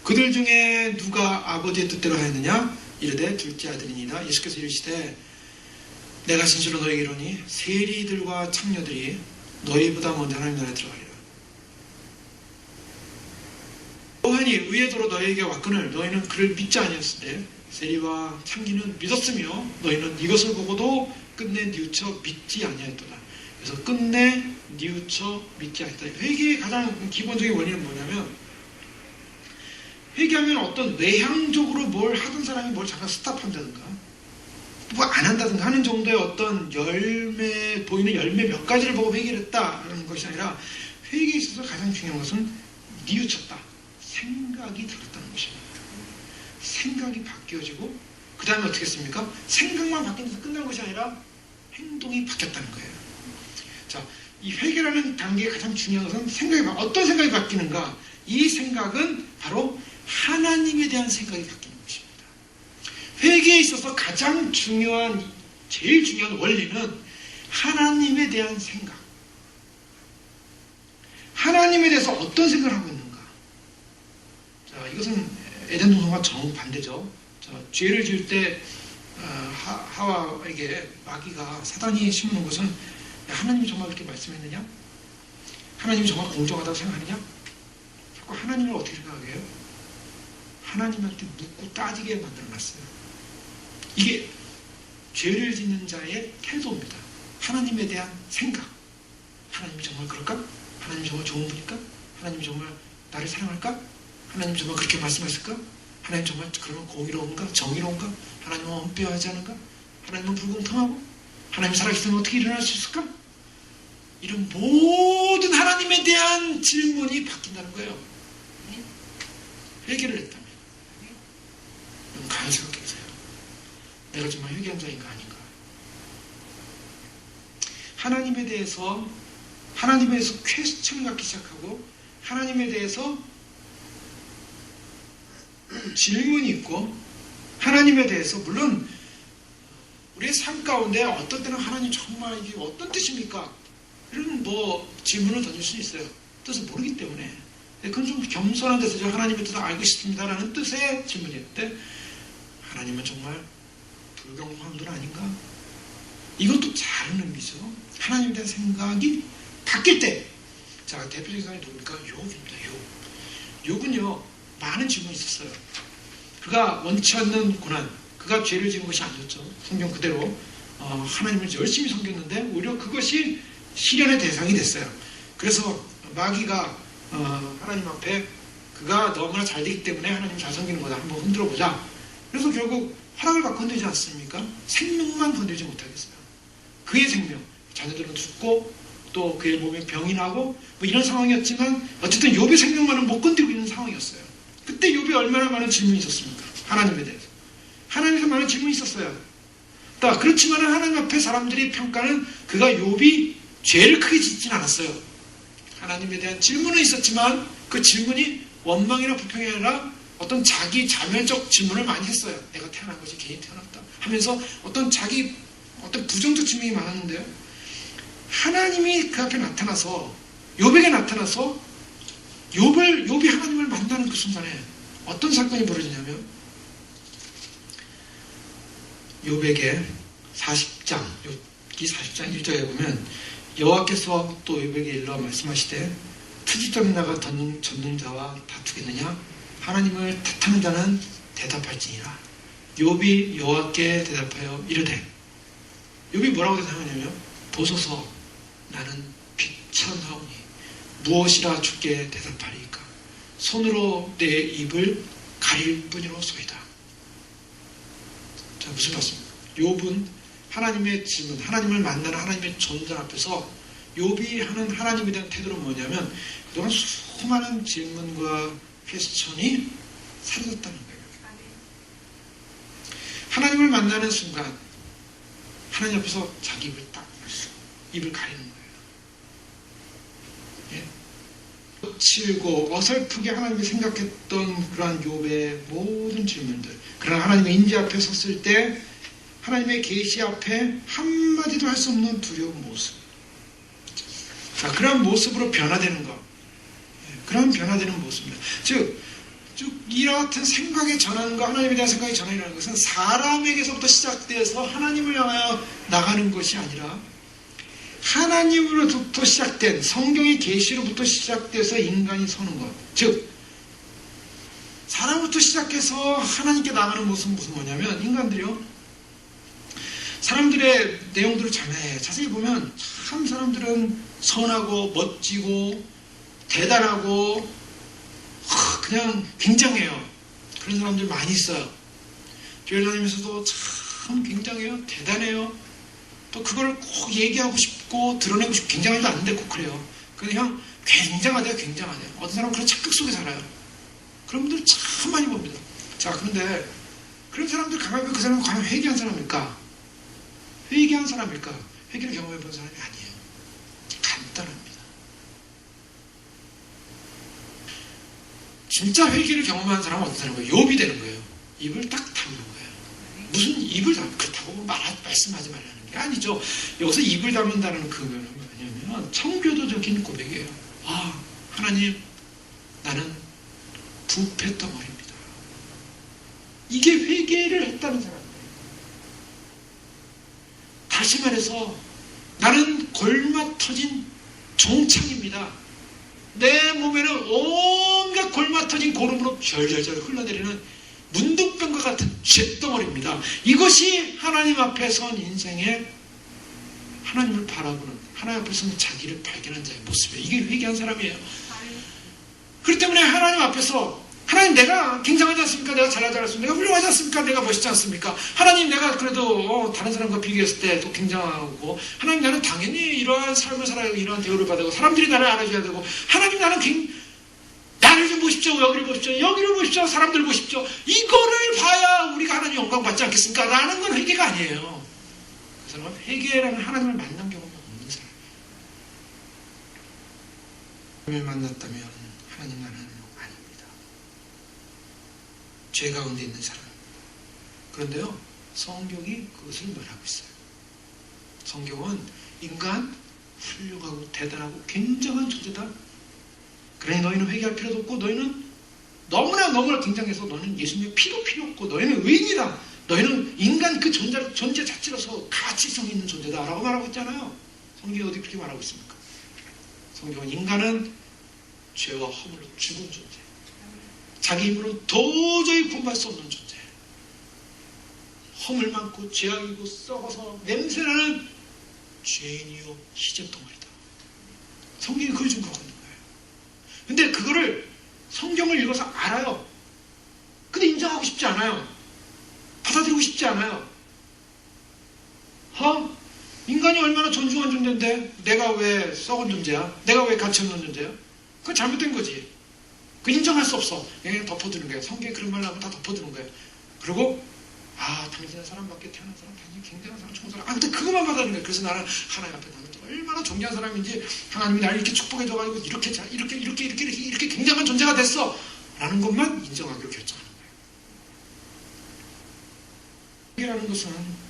그들 중에 누가 아버지의 뜻대로 하였느냐? 이르되 둘째 아들이니이다. 예수께서 이르시되 내가 진실로 너희에게 이르노니 세리들과 창녀들이 너희보다 먼저 하나님 나라에 들어가리라. 요한이 의에도로 너희에게 왔거늘 너희는 그를 믿지 아니었을 때 세리와 창기는 믿었으며 너희는 이것을 보고도 끝내 뉘우쳐 믿지 아니하였도다. 그래서 끝내 뉘우쳐 믿지 아니하였다. 회개의 가장 기본적인 원리는 뭐냐면, 회개하면 어떤 외향적으로 뭘 하던 사람이 뭘 잠깐 스탑한다든가 뭐 안 한다든가 하는 정도의 어떤 보이는 열매 몇 가지를 보고 회개를 했다는 것이 아니라, 회개에 있어서 가장 중요한 것은 뉘우쳤다. 생각이 들었다는 것입니다. 생각이 바뀌어지고 그 다음에 어떻게 했습니까? 생각만 바뀐 데서 끝난 것이 아니라 행동이 바뀌었다는 거예요. 자, 이 회개라는 단계의 가장 중요한 것은 어떤 생각이 바뀌는가? 이 생각은 바로 하나님에 대한 생각이 바뀌는 것입니다. 회개에 있어서 가장 제일 중요한 원리는 하나님에 대한 생각. 하나님에 대해서 어떤 생각을 하고 있는가? 자, 이것은 에덴 동산과 정반대죠. 자, 죄를 지을 때 하와에게 마귀가, 사단이 심는 것은, 하나님이 정말 그렇게 말씀했느냐? 하나님이 정말 공정하다고 생각하느냐? 자꾸 하나님을 어떻게 생각하게 해요? 하나님한테 묻고 따지게 만들어놨어요. 이게 죄를 짓는 자의 태도입니다. 하나님에 대한 생각. 하나님이 정말 그럴까? 하나님이 정말 좋은 분일까? 하나님이 정말 나를 사랑할까? 하나님이 정말 그렇게 말씀하실까? 하나님 정말 그러면 공의로운가? 정의로운가? 하나님은 은폐하지 않은가? 하나님은 불공평하고? 하나님 살아계시면 어떻게 일어날 수 있을까? 이런 모든 하나님에 대한 질문이 바뀐다는 거예요. 회개를 했다면. 그럼 가만히 생각해 보세요. 내가 정말 회개한 자인가 아닌가? 하나님에 대해서 퀘스천을 갖기 시작하고, 하나님에 대해서 질문이 있고, 하나님에 대해서, 물론 우리의 삶 가운데 어떤 때는 하나님 정말 이게 어떤 뜻입니까? 이런 질문을 던질 수 있어요. 뜻을 모르기 때문에. 그건 좀 겸손한 데서 하나님의 뜻을 알고 싶습니다라는 뜻의 질문이었는데, 하나님은 정말 불경한 분 아닌가? 이것도 다른 의미죠. 하나님에 대한 생각이 바뀔 때, 자, 대표적인 사람이 누굽니까? 욥입니다. 욥은요, 많은 질문이 있었어요. 그가 원치 않는 고난, 그가 죄를 지은 것이 아니었죠. 성경 그대로 하나님을 열심히 섬겼는데 오히려 그것이 시련의 대상이 됐어요. 그래서 마귀가 하나님 앞에 그가 너무나 잘 되기 때문에 하나님 잘 섬기는 거다. 한번 흔들어 보자. 그래서 결국 허락을 받고 건들지 않습니까? 생명만 건들지 못하겠어요. 그의 생명, 자녀들은 죽고 또 그의 몸에 병이 나고 이런 상황이었지만 어쨌든 욥의 생명만은 못 건드리고 있는 상황이었어요. 그때 욥이 얼마나 많은 질문이 있었습니까? 하나님에 대해서. 하나님에서 많은 질문이 있었어요. 그렇지만 하나님 앞에 사람들이 평가는 그가 욥이 죄를 크게 짓진 않았어요. 하나님에 대한 질문은 있었지만 그 질문이 원망이나 불평이 아니라 어떤 자기 자멸적 질문을 많이 했어요. 내가 태어난 것이 괜히 태어났다 하면서 어떤 부정적 질문이 많았는데요. 하나님이 그 앞에 나타나서 욥에게 나타나서 욥이 하나님을 만나는 그 순간에 어떤 사건이 벌어지냐면, 욥에게 40장 1절에 보면 여호와께서 또 욥에게 일러 말씀하시되 트집잡는 자가 젖는 자와 다투겠느냐? 하나님을 탓하는 자는 대답할지니라. 욥이 여호와께 대답하여 이르되, 욥이 뭐라고 대답하냐면, 보소서 나는 비천하오니 무엇이라 주께 대답하리이까? 손으로 내 입을 가릴 뿐이로소이다. 자, 무슨 말씀입니까? 욥은 하나님의 질문, 하나님을 만나는 하나님의 존재 앞에서 욥이 하는 하나님에 대한 태도는 뭐냐면 그동안 수많은 질문과 퀘스천이 사라졌다는 거예요. 하나님을 만나는 순간 하나님 앞에서 자기 입을 딱 입을 가리는 거예요. 거칠고 어설프게 하나님이 생각했던 그러한 욥의 모든 질문들, 그러나 하나님의 인지 앞에 섰을 때 하나님의 계시 앞에 한마디도 할 수 없는 두려운 모습, 자, 그런 모습으로 변화되는 것, 그런 변화되는 모습입니다. 즉 이와 같은 생각의 전환과 하나님에 대한 생각의 전환이라는 것은 사람에게서부터 시작되어서 하나님을 향하여 나가는 것이 아니라 하나님으로부터 시작된 성경의 계시로부터 시작돼서 인간이 서는 것, 즉 사람부터 시작해서 하나님께 나가는 모습은 무슨 뭐냐면, 인간들이요, 사람들의 내용들을 자세히 보면 참 사람들은 선하고 멋지고 대단하고 그냥 굉장해요. 그런 사람들 많이 있어요. 교회 다니면서도 참 굉장해요, 대단해요. 또 그걸 꼭 얘기하고 싶고 드러내고 싶고, 굉장하지도 않는데 꼭 그래요. 그냥 굉장하대요, 굉장하대요. 어떤 사람은 그런 착각 속에 살아요. 그런 분들 참 많이 봅니다. 자, 그런데 그런 사람들 가만히 보면 그 사람은 과연 회개한 사람일까? 회개한 사람일까? 회개를 경험해 본 사람이 아니에요. 간단합니다. 진짜 회개를 경험한 사람은 어떤 사람이에요? 욥이 되는 거예요. 입을 딱 다무는 거예요. 무슨 입을 다무, 그렇다고 말씀하지 말라는 게 아니죠. 여기서 입을 다문다는 그거는 뭐냐면 청교도적인 고백이에요. 아, 하나님, 나는 부패했던 말입니다. 이게 회개를 했다는 사람이에요. 다시 말해서 나는 골마 터진 종창입니다. 내 몸에는 온갖 골마 터진 고름으로 절절절 흘러내리는 문둥병과 같은 쇳덩어리입니다. 이것이 하나님 앞에 선 인생의 하나님을 바라보는, 하나님 앞에 선 자기를 발견한 자의 모습이에요. 이게 회개한 사람이에요. 그렇기 때문에 하나님 앞에서, 하나님, 내가 굉장하지 않습니까? 내가 잘하지 않습니까? 내가 훌륭하지 않습니까? 내가 멋있지 않습니까? 하나님, 내가 그래도 다른 사람과 비교했을 때 또 굉장하고, 하나님, 나는 당연히 이러한 삶을 살아야 되고 이러한 대우를 받아야 되고 사람들이 나를 알아줘야 되고, 하나님, 나는 나를 좀 보십시오. 여기를 보십시오. 여기를 보십시오. 사람들 보십시오. 이거를 봐야 우리가 하나님 영광 받지 않겠습니까? 라는 건 회개가 아니에요. 그 사람은 회개라는 하나님을 만난 경험이 없는 사람이에요. 하나님을 만났다면 하나님, 나는 아닙니다. 죄 가운데 있는 사람. 그런데요, 성경이 그것을 말하고 있어요. 성경은 인간 훌륭하고 대단하고 굉장한 존재다. 그러니 너희는 회개할 필요도 없고, 너희는 너무나 굉장해서 너는 예수님의 피도 필요 없고, 너희는 의인이다. 너희는 인간 그 존재 자체로서 가치성 있는 존재다. 라고 말하고 있잖아요. 성경이 어디 그렇게 말하고 있습니까? 성경은 인간은 죄와 허물로 죽은 존재, 자기 힘으로 도저히 구원할 수 없는 존재, 허물 많고 죄악이고 썩어서 냄새나는 죄인이요 희생덩어리다. 성경이 그걸 좀 그러고 있는 거예요. 근데 그거를 성경을 읽어서 알아요. 근데 인정하고 싶지 않아요. 받아들이고 싶지 않아요. 인간이 얼마나 존중한 존재인데 내가 왜 썩은 존재야? 내가 왜 가치 없는 존재야? 그건 잘못된 거지. 그 인정할 수 없어. 그냥 덮어두는 거예요. 성경에 그런 말 나오면 다 덮어두는 거예요. 그리고 당신은 사람밖에 태어난 사람, 당신이 굉장한 사람, 좋은 사람. 근데 그것만 받아들이는 거예요. 그래서 나는 하나님 앞에 나는 얼마나 존귀한 사람인지, 하나님이 나를 이렇게 축복해줘가지고 이렇게 굉장한 존재가 됐어. 라는 것만 인정하기로 결정하는 거예요. 회개라는 것은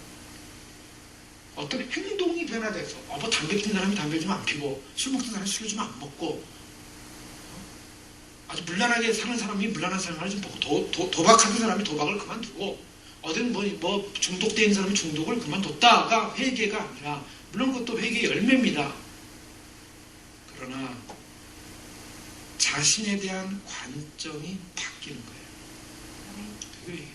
어떤 행동이 변화돼서, 뭐 담배 피는 사람이 담배를 좀 안 피고, 술 먹는 사람이 술을 좀 안 먹고, 아주 물란하게 사는 사람이 물란한 삶을 좀 보고, 도박하는 사람이 도박을 그만두고, 어딘 뭐 중독되어 있는 사람이 중독을 그만뒀다가 회개가 아니라, 물론 그것도 회개의 열매입니다. 그러나 자신에 대한 관점이 바뀌는 거예요. 그게 회개예요.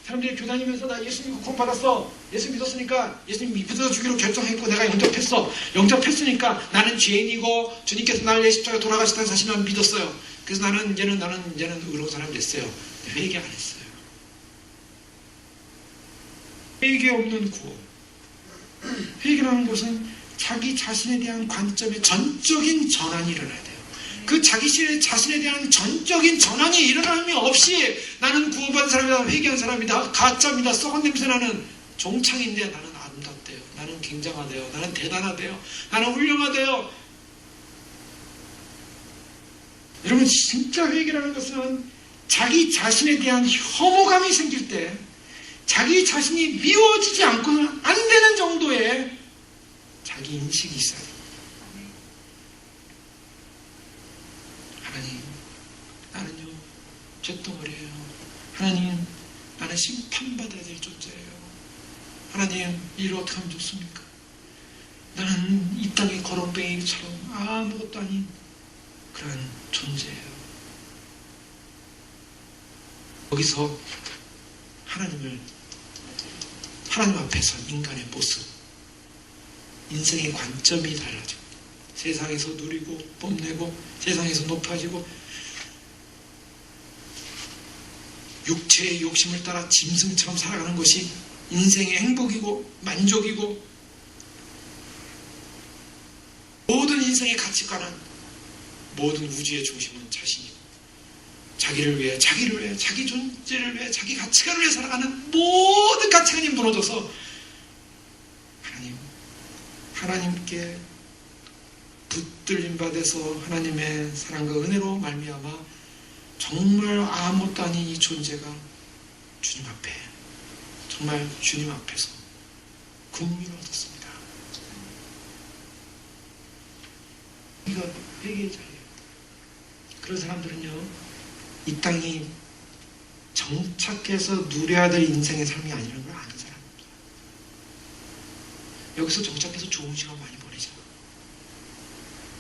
사람들이 교회 다니면서 나 예수 믿고 구원받았어. 예수 믿었으니까 예수님 믿어주기로 결정했고 내가 영접했어. 영접했으니까 나는 죄인이고 주님께서 나를 내 십자가에 돌아가셨다는 사실을 난 믿었어요. 그래서 나는 이제는 의로운 사람이 됐어요. 회개 안 했어요. 회개 없는 구원. 회개라는 것은 자기 자신에 대한 관점의 전적인 전환이 일어나야 돼요. 그 자기 자신에 대한 전적인 전환이 일어남이 없이 나는 구원받은 사람이다, 회개한 사람이다, 가짜입니다, 썩은 냄새나는 종창인데 나는 아름답대요, 나는 굉장하대요, 나는 대단하대요, 나는 훌륭하대요. 여러분, 진짜 회개라는 것은 자기 자신에 대한 혐오감이 생길 때 자기 자신이 미워지지 않고는 안 되는 정도의 자기 인식이 있어야 돼요. 하나님, 나는요 쇳덩어리예요. 하나님, 나는 심판받아야 될 존재예요. 하나님, 이를 어떻게 하면 좋습니까? 나는 이 땅의 거렁뱅이처럼 아무것도 아닌 그런 존재예요. 거기서 하나님 앞에서 인간의 모습, 인생의 관점이 달라져. 세상에서 누리고 뽐내고 세상에서 높아지고 육체의 욕심을 따라 짐승처럼 살아가는 것이 인생의 행복이고 만족이고, 모든 인생의 가치관은, 모든 우주의 중심은 자신이고, 자기를 위해, 자기 존재를 위해, 자기 가치관을 위해 살아가는 모든 가치관이 무너져서 하나님께 붙들림 받아서 하나님의 사랑과 은혜로 말미암아 정말 아무것도 아닌 이 존재가 주님 앞에, 정말 주님 앞에서 긍휼을 얻었습니다. 이거 회개의 자리예요. 그런 사람들은요, 이 땅이 정착해서 누려야 될 인생의 삶이 아니라는 걸 아는 사람입니다. 여기서 정착해서 좋은 시간 많이 보내자.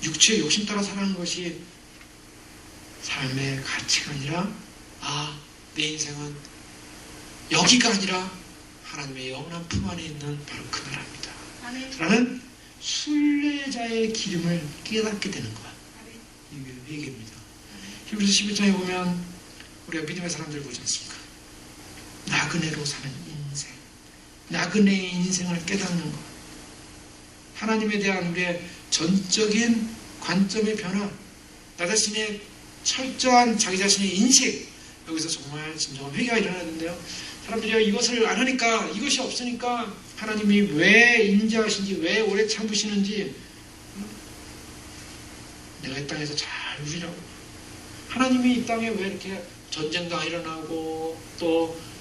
육체의 욕심 따라 살아가는 것이 삶의 가치가 아니라, 내 인생은 여기가 아니라 하나님의 영원한 품 안에 있는 바로 그 나라입니다. 라는 순례자의 기름을 깨닫게 되는 것. 이게 회개입니다. 히브리서 11장에 보면 우리가 믿음의 사람들 보지 않습니까? 나그네로 사는 인생, 나그네의 인생을 깨닫는 것, 하나님에 대한 우리의 전적인 관점의 변화, 나 자신의 철저한 자기 자신의 인식, 여기서 정말 진정한 회개가 일어나야 되는데요, 사람들이 이것을 안 하니까, 이것이 없으니까 하나님이 왜 인자하신지, 왜 오래 참으시는지 내가 이 땅에서 잘 누리라고. 하나님이 이 땅에 왜 이렇게 전쟁도 안 일어나고 또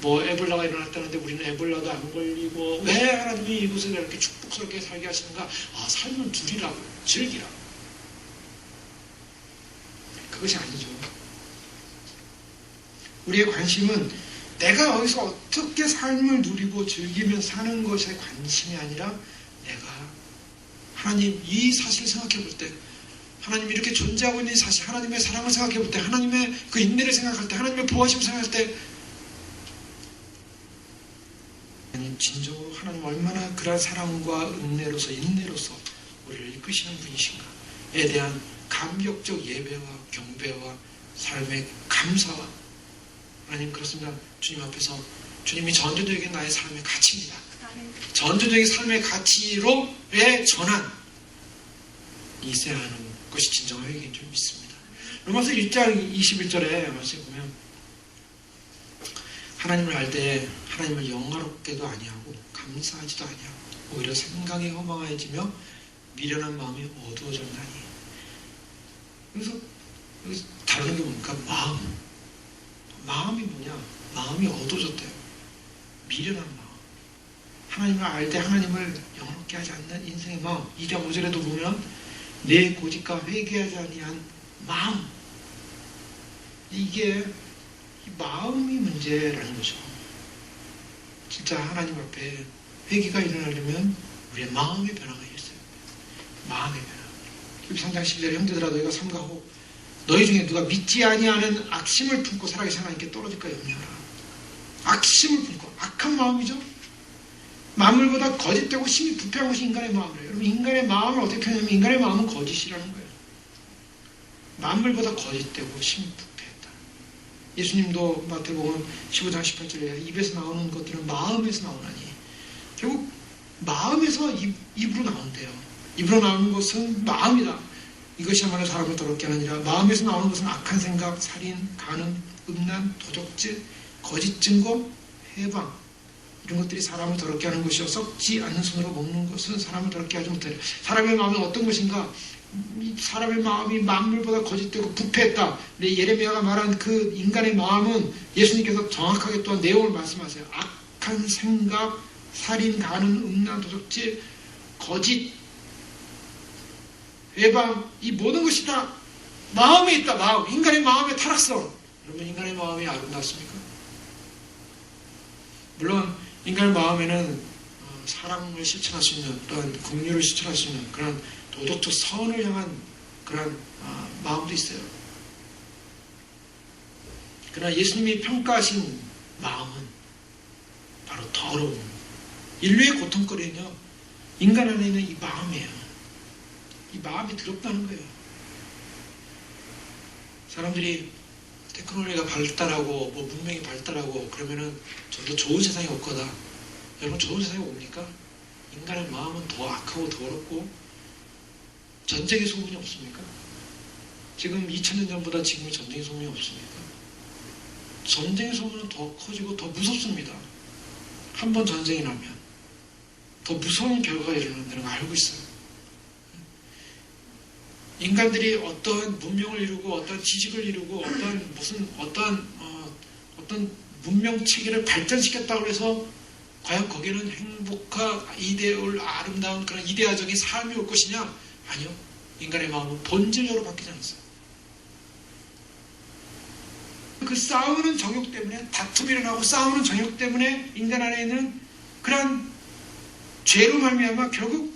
뭐 에볼라가 일어났다는데 우리는 에볼라도 안 걸리고, 왜 하나님이 이곳을 이렇게 축복스럽게 살게 하시는가? 삶을 누리라고, 즐기라고. 그것이 아니죠. 우리의 관심은 내가 어디서 어떻게 삶을 누리고 즐기며 사는 것에 관심이 아니라, 내가 하나님 이 사실을 생각해 볼 때, 하나님이 이렇게 존재하고 있는 사실, 하나님의 사랑을 생각해 볼 때, 하나님의 그 인내를 생각할 때, 하나님의 보호하심을 생각할 때, 하나님 진정으로 하나님 얼마나 그런 사랑과 은혜로서, 인내로서 우리를 이끄시는 분이신가에 대한 감격적 예배와 경배와 삶의 감사와, 하나님 그렇습니다. 주님 앞에서 주님이 전도적인 나의 삶의 가치입니다. 전도적인 삶의 가치로의 전환이 있어야 하는 것이 진정한 회개인 줄 믿습니다. 로마서 1장 21절에 말씀에 보면, 하나님을 알 때 하나님을 영화롭게도 아니하고 감사하지도 아니하고 오히려 생각이 허망해지며 미련한 마음이 어두워졌나니. 그래서 여기서 다른 게 뭡니까? 마음이 뭐냐? 마음이 어두워졌대요. 미련한 마음. 하나님을 알 때 하나님을 영화롭게 하지 않는 인생의 마음. 2장 5절에도 보면 내 고집과 회개하지 아니한 마음. 이게 마음이 문제라는 거죠. 진짜 하나님 앞에 회개가 일어나려면 우리의 마음의 변화가 있어요. 마음의 변화. 3장 11절에 형제들아 너희가 삼가고 너희 중에 누가 믿지 아니하는 악심을 품고 살아계신 하나님께 떨어질까 염려하라. 악심을 품고, 악한 마음이죠. 만물보다 거짓되고 심히 부패한 것이 인간의 마음이에요. 여러분, 인간의 마음을 어떻게 표현하면 인간의 마음은 거짓이라는 거예요. 만물보다 거짓되고 심히 부패했다. 예수님도 마태복음 15장 18절에 입에서 나오는 것들은 마음에서 나오나니, 결국 마음에서 입으로 나온대요. 입으로 나오는 것은 마음이다. 이것이야말로 사람을 더럽게 하느니라. 마음에서 나오는 것은 악한 생각, 살인, 간음, 음란, 도적질, 거짓 증거, 해방, 이런 것들이 사람을 더럽게 하는 것이요, 썩지 않는 손으로 먹는 것은 사람을 더럽게 하지 못하리라. 사람의 마음이 어떤 것인가? 사람의 마음이 만물보다 거짓되고 부패했다. 근데 예레미야가 말한 그 인간의 마음은 예수님께서 정확하게 또한 내용을 말씀하세요. 악한 생각, 살인, 간음, 음란, 도적질, 거짓, 해방, 이 모든 것이 다 마음에 있다. 마음, 인간의 마음의 타락성. 여러분, 인간의 마음이 아름답습니까? 물론 인간의 마음에는 사랑을 실천할 수 있는, 또한 긍휼을 실천할 수 있는 그런 도덕적 선을 향한 그런 마음도 있어요. 그러나 예수님이 평가하신 마음은 바로 더러움, 인류의 고통거리는요, 인간 안에 있는 이 마음이에요. 이 마음이 더럽다는 거예요. 사람들이 테크놀로지가 발달하고 뭐 문명이 발달하고 그러면은 좀 더 좋은 세상이 올 거다. 여러분, 좋은 세상이 옵니까? 인간의 마음은 더 악하고 더럽고 전쟁의 소문이 없습니까? 지금 2000년 전보다 지금의 전쟁의 소문이 없습니까? 전쟁의 소문은 더 커지고 더 무섭습니다. 한 번 전쟁이 나면 더 무서운 결과가 일어난다는 걸 알고 있어요. 인간들이 어떠한 문명을 이루고 어떠한 지식을 이루고 어떤 문명 체계를 발전시켰다고 해서 과연 거기에는 행복한 이데올 아름다운 그런 이데아적인 삶이 올 것이냐? 아니요. 인간의 마음은 본질적으로 바뀌지 않았어요. 그 싸우는 정욕 때문에 다툼이 일어나고 싸우는 정욕 때문에 인간 안에 있는 그런 죄로 말미암아 결국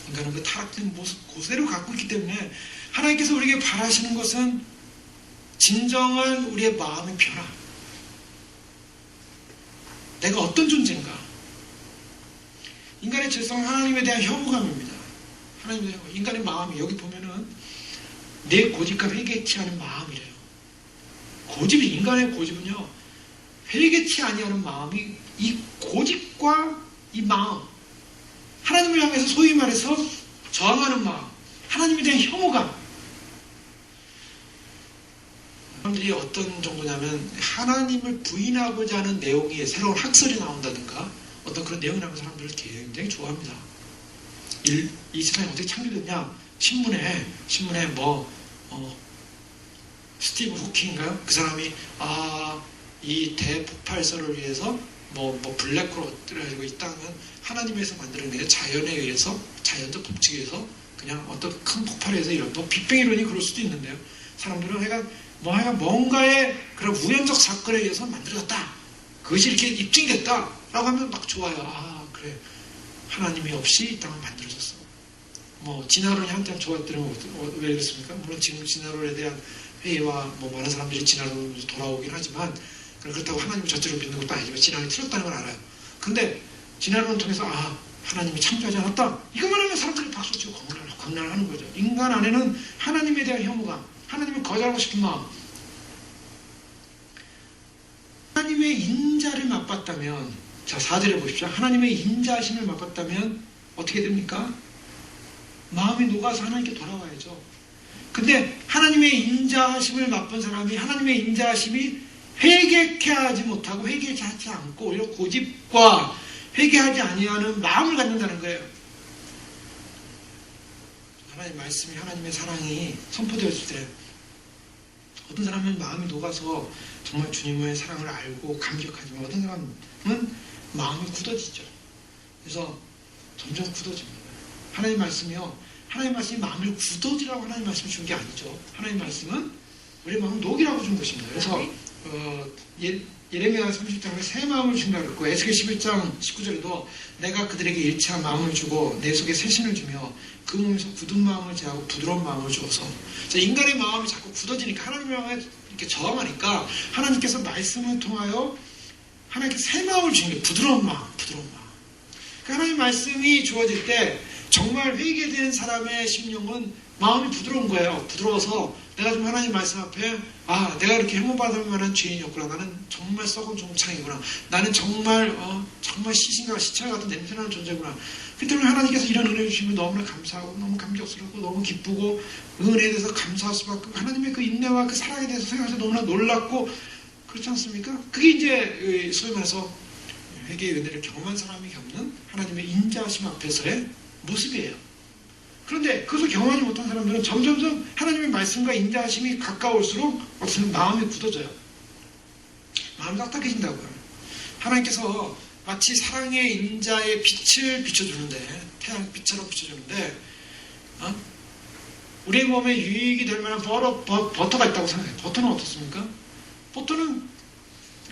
인간은 그 타락된 모습 그대로 갖고 있기 때문에 하나님께서 우리에게 바라시는 것은 진정한 우리의 마음의 변화. 내가 어떤 존재인가? 인간의 질서는 하나님에 대한 혐오감입니다. 하나님에 대한 인간의 마음이 여기 보면은 내 고집과 회개치 않은 마음이래요. 고집이, 인간의 고집은요, 회개치 아니하는 마음이, 이 고집과 이 마음, 하나님을 향해서 소위 말해서 저항하는 마음, 하나님에 대한 혐오감. 사람들이 어떤 정도냐면 하나님을 부인하고자 하는 내용이 새로운 학설이 나온다든가 어떤 그런 내용이 나오는 사람들을 굉장히 좋아합니다. 이 세상이 어떻게 창조됐냐? 신문에 스티브 호킹인가요? 그 사람이 이 대폭발설을 위해서 블랙홀을 가지고 있다면 하나님에서 만드는 게 자연에 의해서, 자연적 법칙에 의해서 그냥 어떤 큰 폭발에 의해서 이런 빅뱅 이론이 그럴 수도 있는데요. 사람들은 하여간 뭔가의 그런 우연적 사건에 의해서 만들어졌다. 그것이 이렇게 입증이 됐다. 라고 하면 막 좋아요. 그래. 하나님이 없이 이 땅을 만들어졌어. 진화론이 한참 좋았더니 왜 그렇습니까? 물론 지금 진화론에 대한 회의와 많은 사람들이 진화론으로 돌아오긴 하지만 그렇다고 하나님을 저절로 믿는 것도 아니지만 진화론이 틀렸다는 걸 알아요. 근데 진화론을 통해서 하나님이 창조하지 않았다. 이것만 하면 사람들이 박수치고 광란하는 거죠. 인간 안에는 하나님에 대한 혐오감, 하나님을 거절하고 싶은 마음, 하나님의 인자를 맛봤다면, 자 4절에 보십시오. 하나님의 인자하심을 맛봤다면 어떻게 됩니까? 마음이 녹아서 하나님께 돌아와야죠. 근데 하나님의 인자하심을 맛본 사람이 하나님의 인자하심이 회개케 하지 못하고 회개하지 않고 오히려 고집과 회개하지 아니하는 마음을 갖는다는 거예요. 하나님의 말씀이, 하나님의 사랑이 선포되었을 때 어떤 사람은 마음이 녹아서 정말 주님의 사랑을 알고 감격하지만 어떤 사람은 마음이 굳어지죠. 그래서 점점 굳어집니다. 하나님의 말씀이요, 하나님의 말씀이 마음을 굳어지라고 하나님의 말씀을 준 게 아니죠. 하나님의 말씀은 우리 마음을 녹이라고 준 것입니다. 그래서 예레미야 30장에 새 마음을 준다고 그랬고, 에스겔 11장 19절에도 내가 그들에게 일체한 마음을 주고 내 속에 새 신을 주며 그 몸에서 굳은 마음을 제하고 부드러운 마음을 주어서. 인간의 마음이 자꾸 굳어지니까, 하나님의 마음에 이렇게 저항하니까 하나님께서 말씀을 통하여 하나님께 새 마음을 주신 게 부드러운 마음. 그 하나님 말씀이 주어질 때 정말 회개된 사람의 심령은 마음이 부드러운 거예요. 부드러워서 내가 좀 하나님 말씀 앞에 내가 이렇게 혐오받을 만한 죄인이었구나. 나는 정말 썩은 종창이구나. 나는 정말 시신과 시체 같은 냄새나는 존재구나. 그 때문에 하나님께서 이런 은혜 주시면 너무나 감사하고 너무 감격스럽고 너무 기쁘고 은혜에 대해서 감사할 수밖에 없고 하나님의 그 인내와 그 사랑에 대해서 생각해서 너무나 놀랍고 그렇지 않습니까? 그게 이제 소위 말해서 회개의 은혜를 경험한 사람이 겪는 하나님의 인자하심 앞에서의 모습이에요. 그런데 그것을 경험하지 못한 사람들은 점점점 하나님의 말씀과 인자하심이 가까울수록 어떻게 마음이 굳어져요. 마음이 딱딱해진다고요. 하나님께서 마치 사랑의 인자의 빛을 비춰주는데 태양빛처럼 비춰주는데 우리의 몸에 유익이 될 만한 버터가 있다고 생각해요. 버터는 어떻습니까? 버터는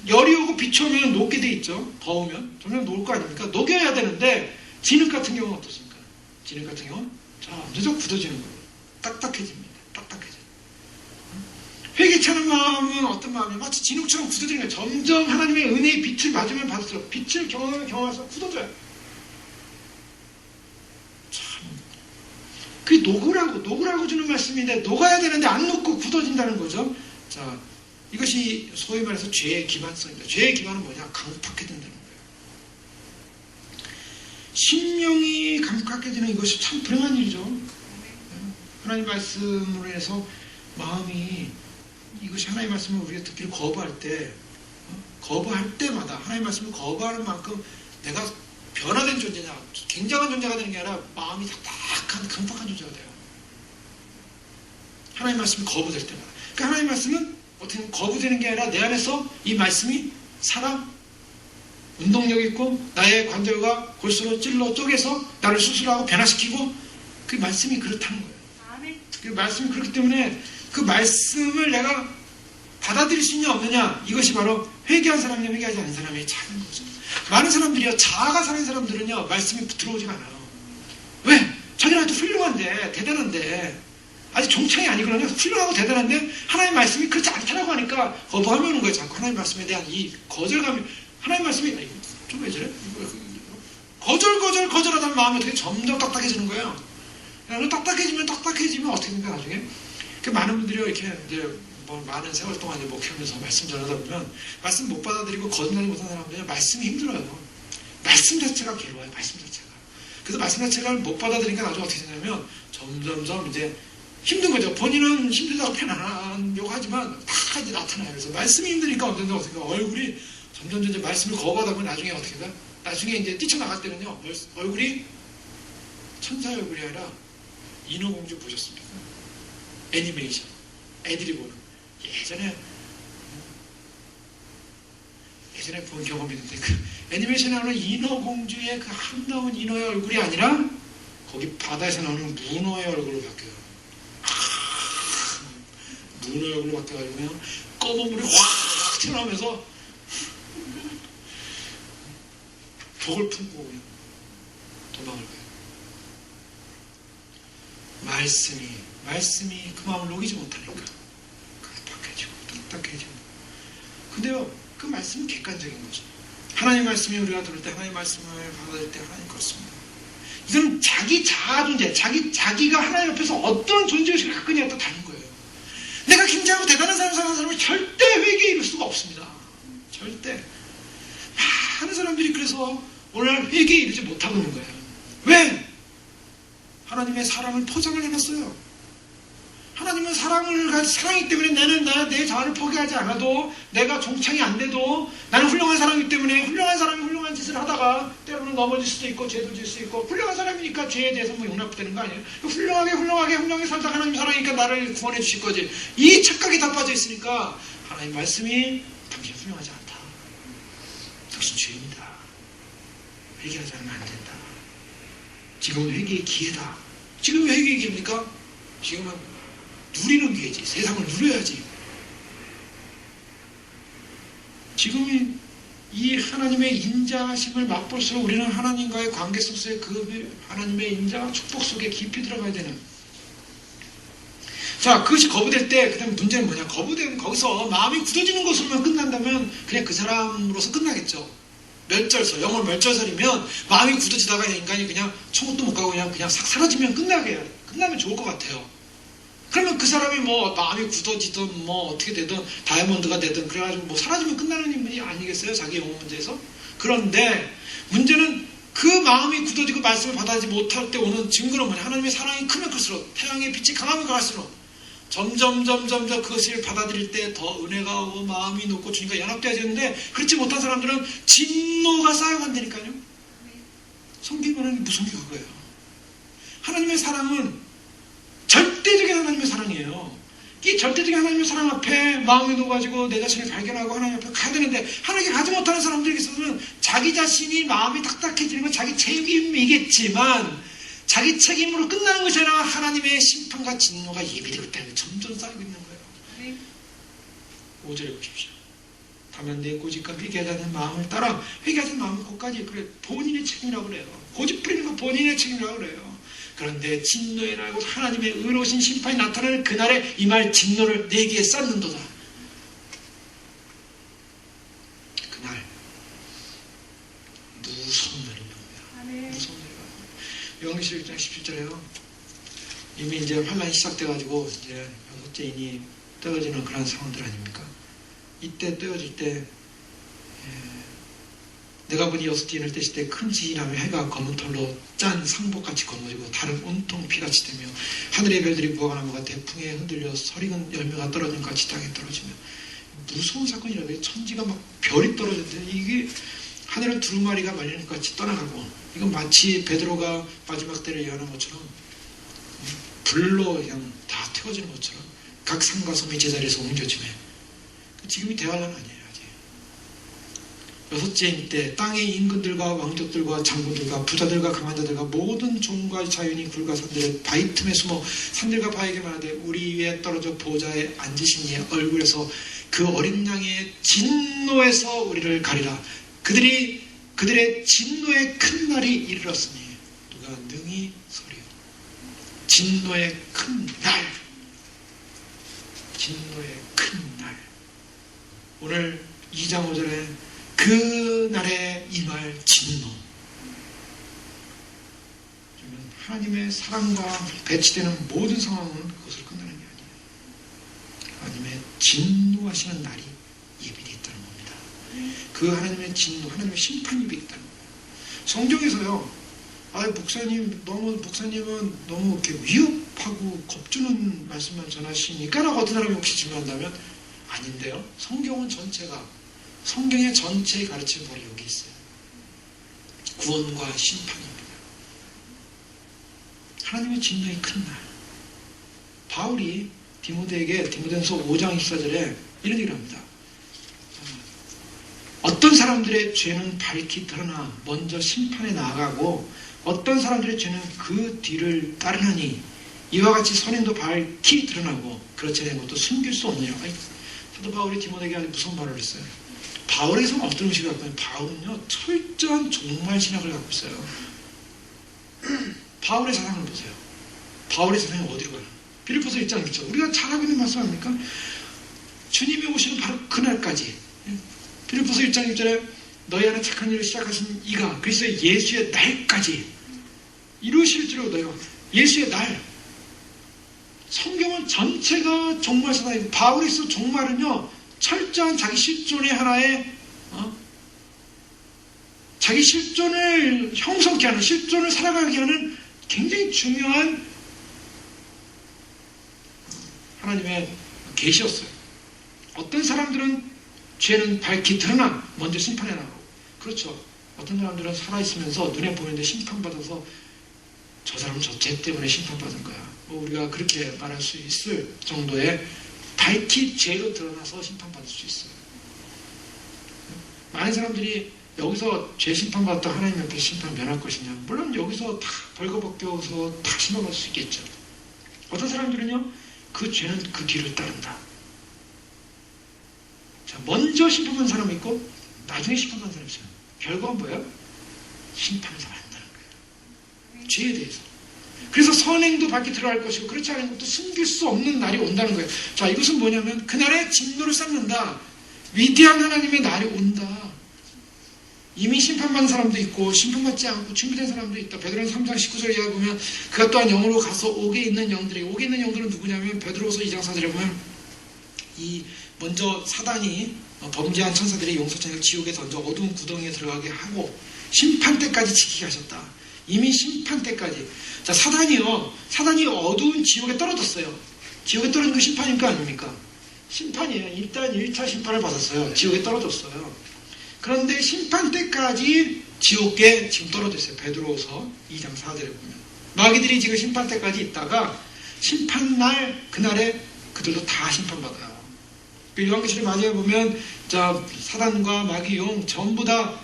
열이 오고 빛이 오면 녹게 돼 있죠. 더우면 점점 녹을 거 아닙니까? 녹여야 되는데 진흙 같은 경우는 어떻습니까? 진흙 같은 경우는 점점 굳어지는 거예요. 딱딱해집니다. 회개치 않은 마음은 어떤 마음이에요? 마치 진흙처럼 굳어지는 거예요. 점점 하나님의 은혜의 빛을 맞으면 받을수록 빛을 경험해서 굳어져요. 참, 그게 녹으라고 주는 말씀인데 녹아야 되는데 안 녹고 굳어진다는 거죠. 자, 이것이 소위 말해서 죄의 기반성입니다. 죄의 기반은 뭐냐? 강팍해진다는 거예요. 심령이 강팍해지는 이것이 참 불행한 일이죠. 하나님 말씀으로 해서 마음이 이것이 하나님 말씀을 우리가 듣기를 거부할 때마다 하나님 말씀을 거부하는 만큼 내가 변화된 존재냐, 굉장한 존재가 되는 게 아니라 마음이 딱딱한 강팍한 존재가 돼요. 하나님 말씀이 거부될 때마다. 그러니까 하나님 말씀은 어떻게 거부되는 게 아니라 내 안에서 이 말씀이 살아 운동력 있고 나의 관절과 골수로 찔러 쪼개서 나를 수술하고 변화시키고 그 말씀이 그렇다는 거예요. 그 말씀이 그렇기 때문에 그 말씀을 내가 받아들일 수 있냐 없느냐 이것이 바로 회개한 사람이냐 회개하지 않은 사람의 차이인 거죠. 많은 사람들이요 자아가 사는 사람들은요 말씀이 들어오지가 않아요. 왜? 자기는 아주 훌륭한데 대단한데 아직 종창이 아니거든요. 훌륭하고 대단한데 하나님 말씀이 그렇지 않다라고 하니까 거부하면 오는 거예요. 자꾸 하나님 말씀에 대한 이 거절감이 하나님 말씀이 좀 왜 저래? 거절하다는 마음이 어떻게 점점 딱딱해지는 거예요. 딱딱해지면 어떻게 됩니까 나중에? 그 많은 분들이 이렇게 이제 많은 세월 동안 이제 목회하면서 말씀 전하다 보면 말씀 못 받아들이고 거듭나지 못한 사람들은 말씀이 힘들어요. 말씀 자체가 괴로워요. 말씀 자체가. 그래서 말씀 자체가 못 받아들이니까 나중에 어떻게 되냐면 점점점 이제 힘든 거죠. 본인은 힘들다고 편안한 욕하지만 다 이제 나타나요. 그래서 말씀이 힘드니까 언젠가 어떻게 얼굴이 점점 이제 말씀을 거부하다 보면 나중에 어떻게 돼? 나중에 이제 뛰쳐나갈 때는요 얼굴이 천사의 얼굴이 아니라 인어공주 보셨습니까? 애니메이션 애들이 보는 예전에 본 경험이 있는데 그 애니메이션에 나오는 인어공주의 그 아름다운 인어의 얼굴이 아니라 거기 바다에서 나오는 문어의 얼굴로 바뀌어요. 문어의 얼굴로 바뀌어가지고 검은 물이 확 튀어나오면서 독을 품고 그냥 도망을 가요. 말씀이 그 마음을 녹이지 못하니까 깜빡해지고 딱딱해지고. 근데요 그 말씀은 객관적인 거죠. 하나님 말씀이 우리가 들을 때 하나님 말씀을 받아들일 때 하나님 그렇습니다. 이건 자기 자아 존재, 자기가 하나님 앞에서 어떤 존재의식을 갖고 있냐에 따라 다른 거예요. 내가 굉장하고 대단한 사람은 절대 회개에 이를 수가 없습니다. 절대. 많은 사람들이 그래서 오늘날 회개에 이르지 못하고 있는 거예요. 왜? 하나님의 사랑을 포장을 해놨어요. 하나님은 사랑이기 때문에 나는 내 자아를 포기하지 않아도 내가 종창이 안 돼도 나는 훌륭한 사람이기 때문에 훌륭한 사람이 훌륭한 짓을 하다가 때로는 넘어질 수도 있고 죄도 질 수 있고 훌륭한 사람이니까 죄에 대해서 용납되는 거 아니에요? 훌륭하게 살다가 하나님 사랑이니까 나를 구원해 주실 거지. 이 착각이 다 빠져 있으니까 하나님 말씀이 당신 훌륭하지 않다. 당신 죄인이다. 회개하지 않으면 안 된다. 지금은 회개의 기회다. 지금 왜 회개의 기회입니까? 지금은 누리는 기회지. 세상을 누려야지. 지금이 이 하나님의 인자하심을 맛볼수록 우리는 하나님과의 관계 속에 그 하나님의 인자와 축복 속에 깊이 들어가야 되는. 자, 그것이 거부될 때, 그 다음에 문제는 뭐냐. 거부되면 거기서 마음이 굳어지는 것으로만 끝난다면 그냥 그 사람으로서 끝나겠죠. 멸절설, 영어 멸절설이면 마음이 굳어지다가 인간이 그냥 천국도 못 가고 그냥 싹 사라지면 끝나면 좋을 것 같아요. 그러면 그 사람이 뭐 마음이 굳어지든 뭐 어떻게 되든 다이아몬드가 되든 그래가지고 뭐 사라지면 끝나는 인물이 아니겠어요? 자기 영혼 문제에서. 그런데 문제는 그 마음이 굳어지고 말씀을 받아들이지 못할 때 오는 증거는 뭐냐. 하나님의 사랑이 크면 클수록, 태양의 빛이 강하면 갈수록 점점 그것을 받아들일 때 더 은혜가 오고 마음이 높고 주님과 연합되어지는데, 그렇지 못한 사람들은 진노가 쌓여간다니까요. 성경이 말하는 게 무서운 게 그거예요. 하나님의 사랑은 절대적인 하나님의 사랑이에요. 이 절대적인 하나님의 사랑 앞에 마음이 녹아지고 내 자신을 발견하고 하나님 앞에 가야 되는데, 하나님께 가지 못하는 사람들에게 있어서는 자기 자신이 마음이 딱딱해지는 건 자기 책임이겠지만 자기 책임으로 끝나는 것이 아니라 하나님의 심판과 진노가 예비되기 때문에 점점 쌓이고 있는 거예요. 5절에 보십시오. 다만 내 고집과 회개하자는 마음을 따라, 회개하자는 마음은 그것까지 그래 본인의 책임이라고 그래요. 고집 부리는 건 본인의 책임이라고 그래요. 그런데 진노의 날, 곧 하나님의 의로우신 심판이 나타나는 그날에 이 말 진노를 내게 쌓는도다. 그날 무서운 날입니다. 무서운 날이에요. 요한계시록 1장 17절에요. 이미 이제 환란이 시작돼가지고 이제 여섯째 인이 떨어지는 그런 상황들 아닙니까? 이때 떨어질 때 내가 보니 여섯째 인을 떼실 때 큰 지진하며 해가 검은 털로 짠 상복같이 검어지고 달은 온통 피같이 되며 하늘의 별들이 무화과나무가 대풍에 흔들려 설익은 열매가 떨어진 것 같이 땅에 떨어지며, 무서운 사건이라고요. 천지가 막 별이 떨어졌는데 이게 하늘은 두루마리가 말리는 것 같이 떠나가고, 이건 마치 베드로가 마지막 때를 예언한 것처럼 불로 그냥 다 태워지는 것처럼 각 산과 섬이 제자리에서 옮겨지며, 지금이 대환란 아니에요. 아직. 여섯째 인 때 땅의 임금들과 왕족들과 장군들과 부자들과 강한 자들과 모든 종과 자연이 굴과 산들의 바위 틈에 숨어 산들과 바위에게 말하되 우리 위에 떨어져 보좌에 앉으신 이의 얼굴에서 그 어린 양의 진노에서 우리를 가리라. 그들의 진노의 큰 날이 이르렀으니 누가 능히 서리요. 진노의 큰 날. 진노의 큰 날. 오늘 2장 5절에 그 날에 임할 진노. 하나님의 사랑과 배치되는 모든 상황은 그것으로 끝나는 게 아니에요. 하나님의 진노하시는 날이 예비되어 있다는 겁니다. 그 하나님의 진노, 하나님의 심판이 예비되어 있다는 겁니다. 성경에서요, 목사님은 너무 이렇게 위협하고 겁주는 말씀만 전하시니까라고 어떤 사람이 혹시 질문한다면 아닌데요. 성경은 전체가, 성경의 전체의 가르침이 바로 여기 있어요. 구원과 심판입니다. 하나님의 진노의 큰 날. 바울이 디모데에게 디모데전서 5장 24절에 이런 얘기를 합니다. 어떤 사람들의 죄는 밝히 드러나 먼저 심판에 나아가고 어떤 사람들의 죄는 그 뒤를 따르느니 이와 같이 선행도 밝히 드러나고 그렇지 않은 것도 숨길 수 없느니라. 사도 바울이 디모데에게 아주 무서운 말을 했어요. 바울에게서는 어떤 의식을 갖고 있냐면 바울은요 철저한 종말 신학을 갖고 있어요. 바울의 사상을 보세요. 바울의 사상이 어디로 가요? 빌립보서 1장 6절. 우리가 잘 알고 있는 말씀 아닙니까? 주님이 오시는 바로 그날까지. 빌립보서 1장 6절에 너희 안에 착한 일을 시작하신 이가 그리스도의 예수의 날까지 이루실 줄로 너희가 예수의 날. 성경은 전체가 종말 사상이고 바울이 쓴 종말은요 철저한 자기 실존의 하나의 자기 실존을 형성케 하는, 실존을 살아가게 하는 굉장히 중요한 하나님의 계시였어요. 어떤 사람들은 죄는 밝히 드러나 먼저 심판에 나가고, 그렇죠. 어떤 사람들은 살아있으면서 눈에 보이는데 심판받아서 저 사람은 저 죄 때문에 심판받은 거야. 우리가 그렇게 말할 수 있을 정도의 밝히 죄로 드러나서 심판받을 수 있어요. 많은 사람들이 여기서 죄 심판받았다 하나님 앞에 심판 면할 것이냐. 물론 여기서 다 벌거벗겨서 다 심판받을 수 있겠죠. 어떤 사람들은요 그 죄는 그 뒤를 따른다. 자, 먼저 심판받는 사람이 있고 나중에 심판받는 사람이 있어요. 결과가 뭐예요? 심판에서 만나는 거예요. 죄에 대해서. 그래서 선행도 밝게 드러날 것이고 그렇지 않은 것도 숨길 수 없는 날이 온다는 거예요. 자, 이것은 뭐냐면 그날에 진노를 쌓는다. 위대한 하나님의 날이 온다. 이미 심판받은 사람도 있고 심판받지 않고 준비된 사람도 있다. 베드로전서 3장 19절에 보면 그가 또한 영으로 가서 옥에 있는 영들에게, 옥에 있는 영들은 누구냐면 베드로서 2장 4절에 보면 이 먼저 사단이 범죄한 천사들이 용서천을 지옥에 던져 어두운 구덩이에 들어가게 하고 심판 때까지 지키게 하셨다. 이미 심판 때까지. 자, 사단이 어두운 지옥에 떨어졌어요. 지옥에 떨어진 거 심판입니까 아닙니까? 심판이에요. 일단 1차 심판을 받았어요. 지옥에 떨어졌어요. 그런데 심판 때까지 지옥에 지금 떨어져 있어요. 베드로서 2장 4절에 보면 마귀들이 지금 심판 때까지 있다가 심판날 그날에 그들도 다 심판받아요. 요한계시록 마지막에 보면 자, 사단과 마귀 용 전부 다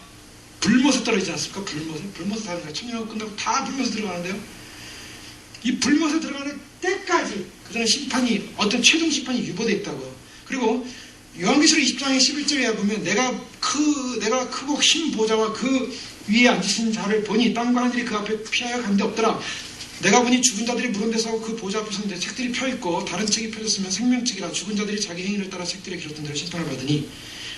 불못에 떨어지지 않습니까? 불못에 사는 천년왕국 끝나고 다 불못에 들어가는데요. 이 불못에 들어가는 때까지 그들은 심판이, 어떤 최종 심판이 유보되어 있다고요. 그리고 요한계시록 20장의 11절에 보면 내가 크고 흰 보좌와 그 위에 앉으신 자를 보니 땅과 하늘이 그 앞에 피하여 간 데 없더라. 내가 보니 죽은 자들이 무른 데서 그 보좌 앞에 섰는데 책들이 펴있고 다른 책이 펴졌으면 생명책이라. 죽은 자들이 자기 행위를 따라 책들에 기록된 대로 심판을 받으니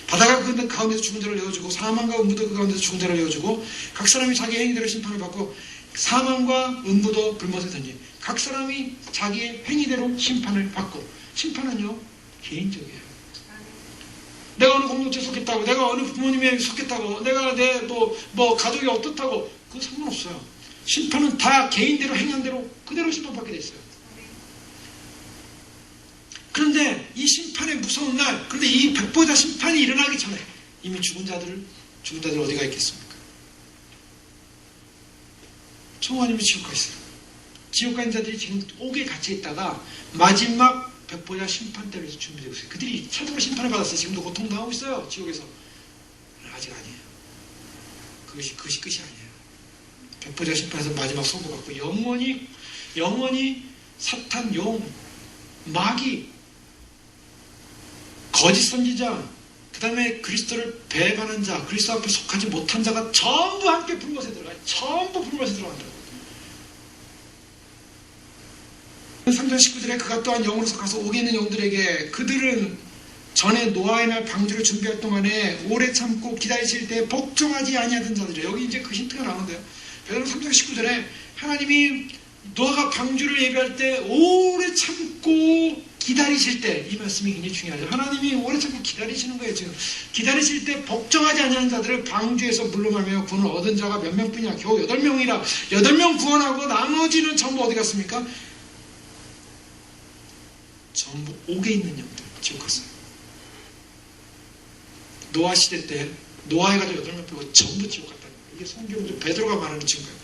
바다가 그 가운데서 죽은 자를 내어주고 사망과 음부도 그 가운데서 죽은 자를 내어주고 각 사람이 자기 행위대로 심판을 받고 사망과 음부도 불못에 던지 각 사람이 자기의 행위대로 심판을 받고. 심판은요 개인적이에요. 내가 어느 공동체에 속했다고, 내가 어느 부모님에 속했다고, 내가 내 가족이 어떻다고, 그거 상관없어요. 심판은 다 개인대로 행한 대로 그대로 심판받게 돼 있어요. 그런데 이 심판의 무서운 날, 그런데 이 백보자 심판이 일어나기 전에 이미 죽은 자들 어디가 있겠습니까? 청하님이 지옥 가 있어요. 지옥 가 있는 자들이 지금 옥에 갇혀 있다가 마지막 백보자 심판 때를 위해서 준비되고 있어요. 그들이 차적으로 심판을 받았어요. 지금도 고통당하고 있어요. 지옥에서. 아직 아니에요. 그것이 끝이 아니에요. 백보자 심판에서 마지막 선고받고 영원히 사탄, 용, 마귀, 거짓 선지자, 그 다음에 그리스도를 배반한 자, 그리스도 앞에 속하지 못한 자가 전부 함께 불못에 들어가요. 전부 불못에 들어간다. 3장 19절에 그가 또한 영으로 가서 옥에 있는 영들에게 그들은 전에 노아의 날 방주를 준비할 동안에 오래 참고 기다리실 때 복종하지 아니하던 자들이에요. 여기 이제 그 힌트가 나오는데요. 베드로서 3장 19절에 하나님이 노아가 방주를 예배할 때 오래 참고 기다리실 때, 이 말씀이 굉장히 중요하죠. 하나님이 오래 참고 기다리시는 거예요. 지금 기다리실 때 복종하지 아니하는 자들을 방주에서 물러나며 구원을 얻은 자가 몇 명뿐이야. 겨우 8명이라 8명 구원하고 나머지는 전부 어디 갔습니까? 전부 옥에 있는 영들 지옥 갔어요. 노아 시대 때 노아에 가지고 8명 빼고 전부 지옥 갔다. 이게 성경으로 베드로가 말하는 증거예요.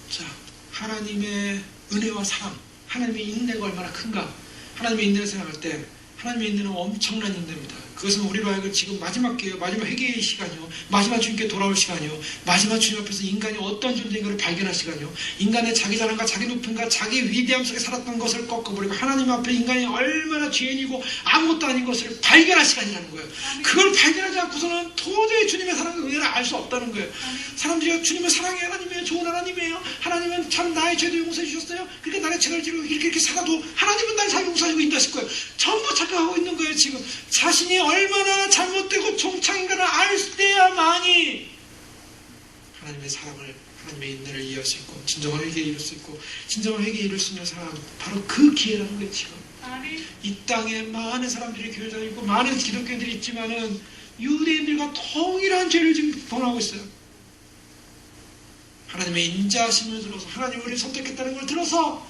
자, 하나님의 은혜와 사랑, 하나님의 인내가 얼마나 큰가. 하나님의 인내를 생각할 때 하나님의 인내는 엄청난 인내입니다. 그것은 우리로 하여금 지금 마지막 기회요, 마지막 회개의 시간이요, 마지막 주님께 돌아올 시간이요, 마지막 주님 앞에서 인간이 어떤 존재인가를 발견할 시간이요, 인간의 자기 자랑과 자기 높음과 자기 위대함 속에 살았던 것을 꺾어버리고 하나님 앞에 인간이 얼마나 죄인이고 아무것도 아닌 것을 발견할 시간이라는 거예요. 그걸 발견하지 않고서는 도저히 주님의 사랑과 은혜를 알 수 없다는 거예요. 사람들이 좋은 하나님이에요, 좋은 하나님이에요, 하나님은 참 나의 죄도 용서해 주셨어요, 그러니까 나의 죄를 지르고 이렇게 살아도 하나님은 날 잘 용서해주고 인다실 거예요. 전부 착각하고 있는 거예요. 지금 자신이 얼마나 잘못되고 종창인가를 알 때야만이 하나님의 사랑을, 하나님의 인내를 이해할 수 있고 진정한 회개에 이룰 수 있고, 진정한 회개에 이룰 수 있는 사람, 바로 그 기회라는 거예요. 지금 이 땅에 많은 사람들이 교회 다니고 많은 기독교인들이 있지만은 유대인들과 동일한 죄를 지금 범하고 있어요. 하나님의 인자하심을 들어서, 하나님이 우리를 선택했다는 걸 들어서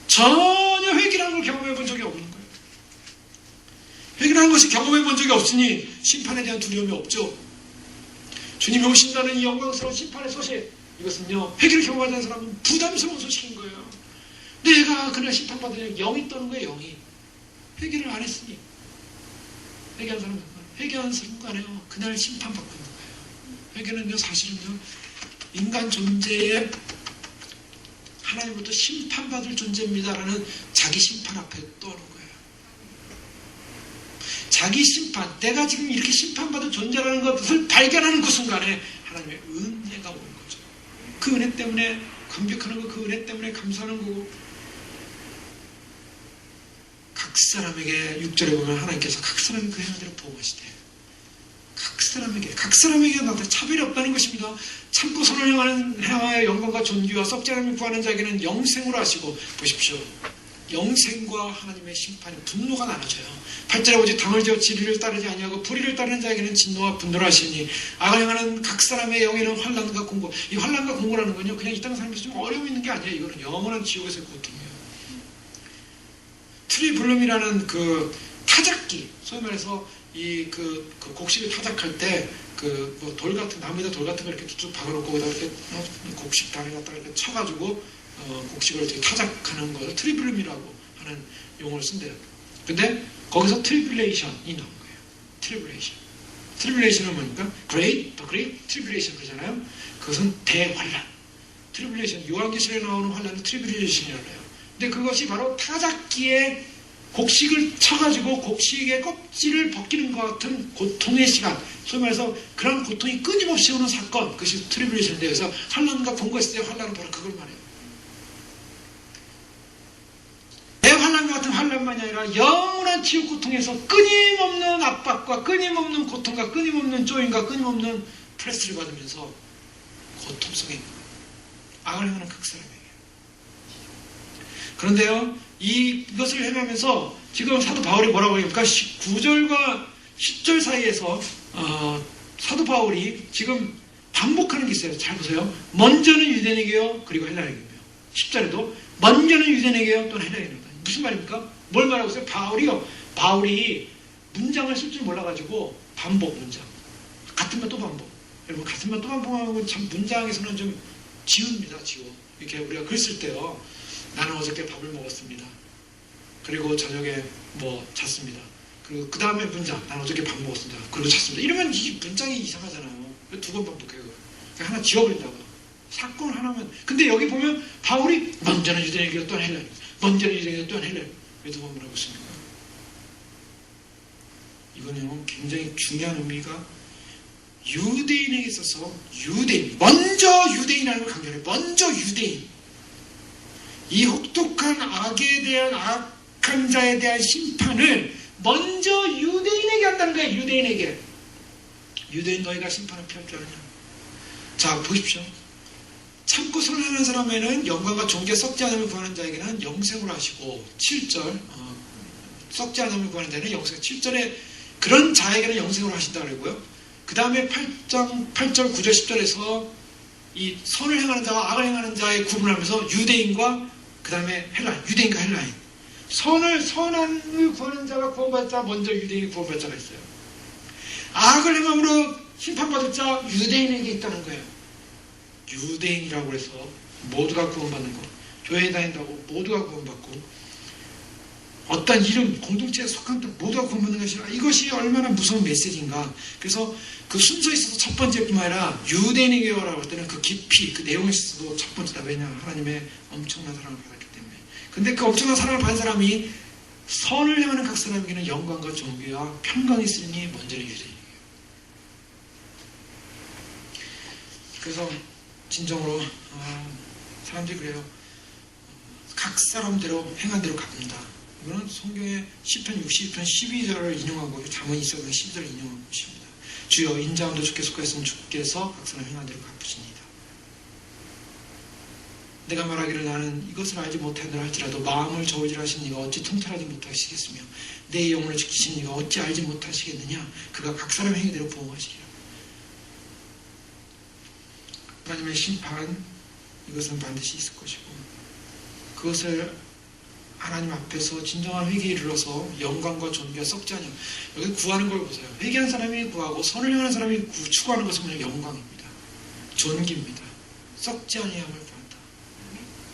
전혀 회개라는 걸 경험해 본 적이 없는 거예요. 회개라는 것이 경험해 본 적이 없으니 심판에 대한 두려움이 없죠. 주님이 오신다는 이 영광스러운 심판의 소식, 이것은요, 회개를 경험하지 않은 사람은 부담스러운 소식인 거예요. 내가 그날 심판받으려 영이 떠는 거예요. 영이. 회개를 안 했으니. 회개한 사람은 회개한 순간에요, 그날 심판받고 있는 거예요. 회개는요, 사실은요, 인간 존재에 하나님으로부터 심판받을 존재입니다라는 자기 심판 앞에 떠오는 거예요. 자기 심판, 내가 지금 이렇게 심판받을 존재라는 것을 발견하는 그 순간에 하나님의 은혜가 오는 거죠. 그 은혜 때문에 감격하는 거, 그 은혜 때문에 감사하는 거고. 각 사람에게 6절에 보면 하나님께서 각 사람이 그 행한 대로 보호하시되 각 사람에게 나한테 차별이 없다는 것입니다. 참고 선을 향하여 영광과 존귀와 썩지 않음을 구하는 자에게는 영생으로 하시고, 보십시오. 영생과 하나님의 심판이 분노가 나눠져요. 8절에 오직 당을 지어 진리를 따르지 아니하고 불의를 따르는 자에게는 진노와 분노를 하시니 악을 행하는 각 사람의 영에는 환난과 공고. 이 환난과 공고라는 건요, 그냥 이 땅 살면서 좀 어려움이 있는 게 아니에요. 이거는 영원한 지옥에서의 고통이에요. 트리블룸이라는 그 타작기, 소위 말해서 이 그 곡식을 타작할 때 그 뭐 돌 같은, 나무에다 돌 같은 걸 이렇게 쭉 박아놓고 거기다 이렇게 곡식 단에 갖다가 이렇게 쳐가지고 곡식을 이렇게 타작하는 것을 트리블룸이라고 하는 용어를 쓴대요. 근데 거기서 트리블레이션이 나온 거예요. 트리블레이션은 뭐니까? great 트리블레이션 그러잖아요. 그것은 대환란. 트리블레이션, 요한계시록에 나오는 환란은 트리블레이션이라고 해요. 근데 그것이 바로 타작기에 곡식을 쳐가지고 곡식의 껍질을 벗기는 것 같은 고통의 시간, 소위 말해서 그런 고통이 끊임없이 오는 사건, 그것이 트리블레이션인데, 그래서 환란과 공고했을 때 환란은 바로 그걸 말해요. 대환란 같은 환란만이 아니라 영원한 지옥 고통에서 끊임없는 압박과 끊임없는 고통과 끊임없는 조인과 끊임없는 프레스를 받으면서 고통 속에 악을 행하는 각 사람에게. 그런데요, 이것을 행하면서 지금 사도 바울이 뭐라고 합니까? 9절과 10절 사이에서 사도 바울이 지금 반복하는 게 있어요. 잘 보세요. 먼저는 유대인에게요, 그리고 헬라인에게요. 10절에도 먼저는 유대인에게요, 또는 헬라인에게요. 무슨 말입니까? 뭘 말하고 있어요? 바울이 문장을 쓸 줄 몰라가지고 반복 문장, 같은 말 또 반복. 여러분, 같은 말 또 반복하면 참 문장에서는 좀 지웁니다. 지워. 이렇게 우리가 글 쓸 때요, 나는 어저께 밥을 먹었습니다. 그리고 저녁에 잤습니다. 그리고 그 다음에 문장, 나는 어저께 밥 먹었습니다. 그리고 잤습니다. 이러면 이 문장이 이상하잖아요. 왜 두 번 반복해요? 하나 지워버린다고요. 사건 하나면. 근데 여기 보면 바울이 먼저는 유대인에게 또한 헬라인, 먼저는 유대인에게 또한 헬라인. 왜 두 번 하고 있습니까? 이거는 굉장히 중요한 의미가, 유대인에게 있어서 유대인, 먼저 유대인이라는 걸 강조해요. 먼저 유대인. 이 혹독한 악에 대한, 악한 자에 대한 심판을 먼저 유대인에게 한다는 거예요. 유대인에게. 유대인 너희가 심판을 피할 줄 아느냐. 자, 보십시오. 참고 선하는 사람에는 영광과 존귀, 썩지 않음을 구하는 자에게는 영생으로 하시고, 7절 썩지 않음을 구하는 자에는 영생, 7절에 그런 자에게는 영생으로 하신다 그러고요. 그 다음에 8절 9절 10절에서 이 선을 행하는 자와 악을 행하는 자의 구분하면서 유대인과 그 다음에 헬라인, 유대인과 헬라인. 선한을 구하는 자가 구원받을 자, 먼저 유대인이 구원받을 자가 있어요. 악을 행함으로 심판받을 자, 유대인에게 있다는 거예요. 유대인이라고 해서 모두가 구원받는 거. 교회에 다닌다고 모두가 구원받고, 어떤 이름, 공동체에 속한 또 모두가 구원받는 것이 아니라, 이것이 얼마나 무서운 메시지인가. 그래서 그 순서에 있어서 첫 번째뿐만 아니라 유대인에게라고 할 때는 그 깊이, 그 내용에 있어서도 첫 번째다. 왜냐? 하나님의 엄청난 사랑을 받았기 때문에. 근데 그 엄청난 사랑을 받은 사람이 선을 행하는 각 사람에게는 영광과 존귀와 평강이 있으니 먼저는 유대인이에요. 그래서 진정으로 사람들이 그래요. 각 사람대로 행한 대로 갚는다. 이거는 성경의 시편 60편 12절을 인용하고, 잠언 2편 12절을 인용한 것입니다. 주여 인자함도 주께 속하였으면 주께서 각 사람 행한 대로 갚으시니이다. 내가 말하기를 나는 이것을 알지 못하노라 할지라도 마음을 저울질하신 이가 어찌 통찰하지 못하시겠으며 내 영혼을 지키신 이가 어찌 알지 못하시겠느냐. 그가 각 사람 행위대로 보호하시리라. 하나님의 심판, 이것은 반드시 있을 것이고, 그것을 하나님 앞에서 진정한 회개에 이르러서 영광과 존귀가 썩지 않냐. 여기 구하는 걸 보세요. 회개한 사람이 구하고 선을 행하는 사람이 추구하는 것은 그냥 영광입니다. 존귀입니다. 썩지 아니함을 구한다.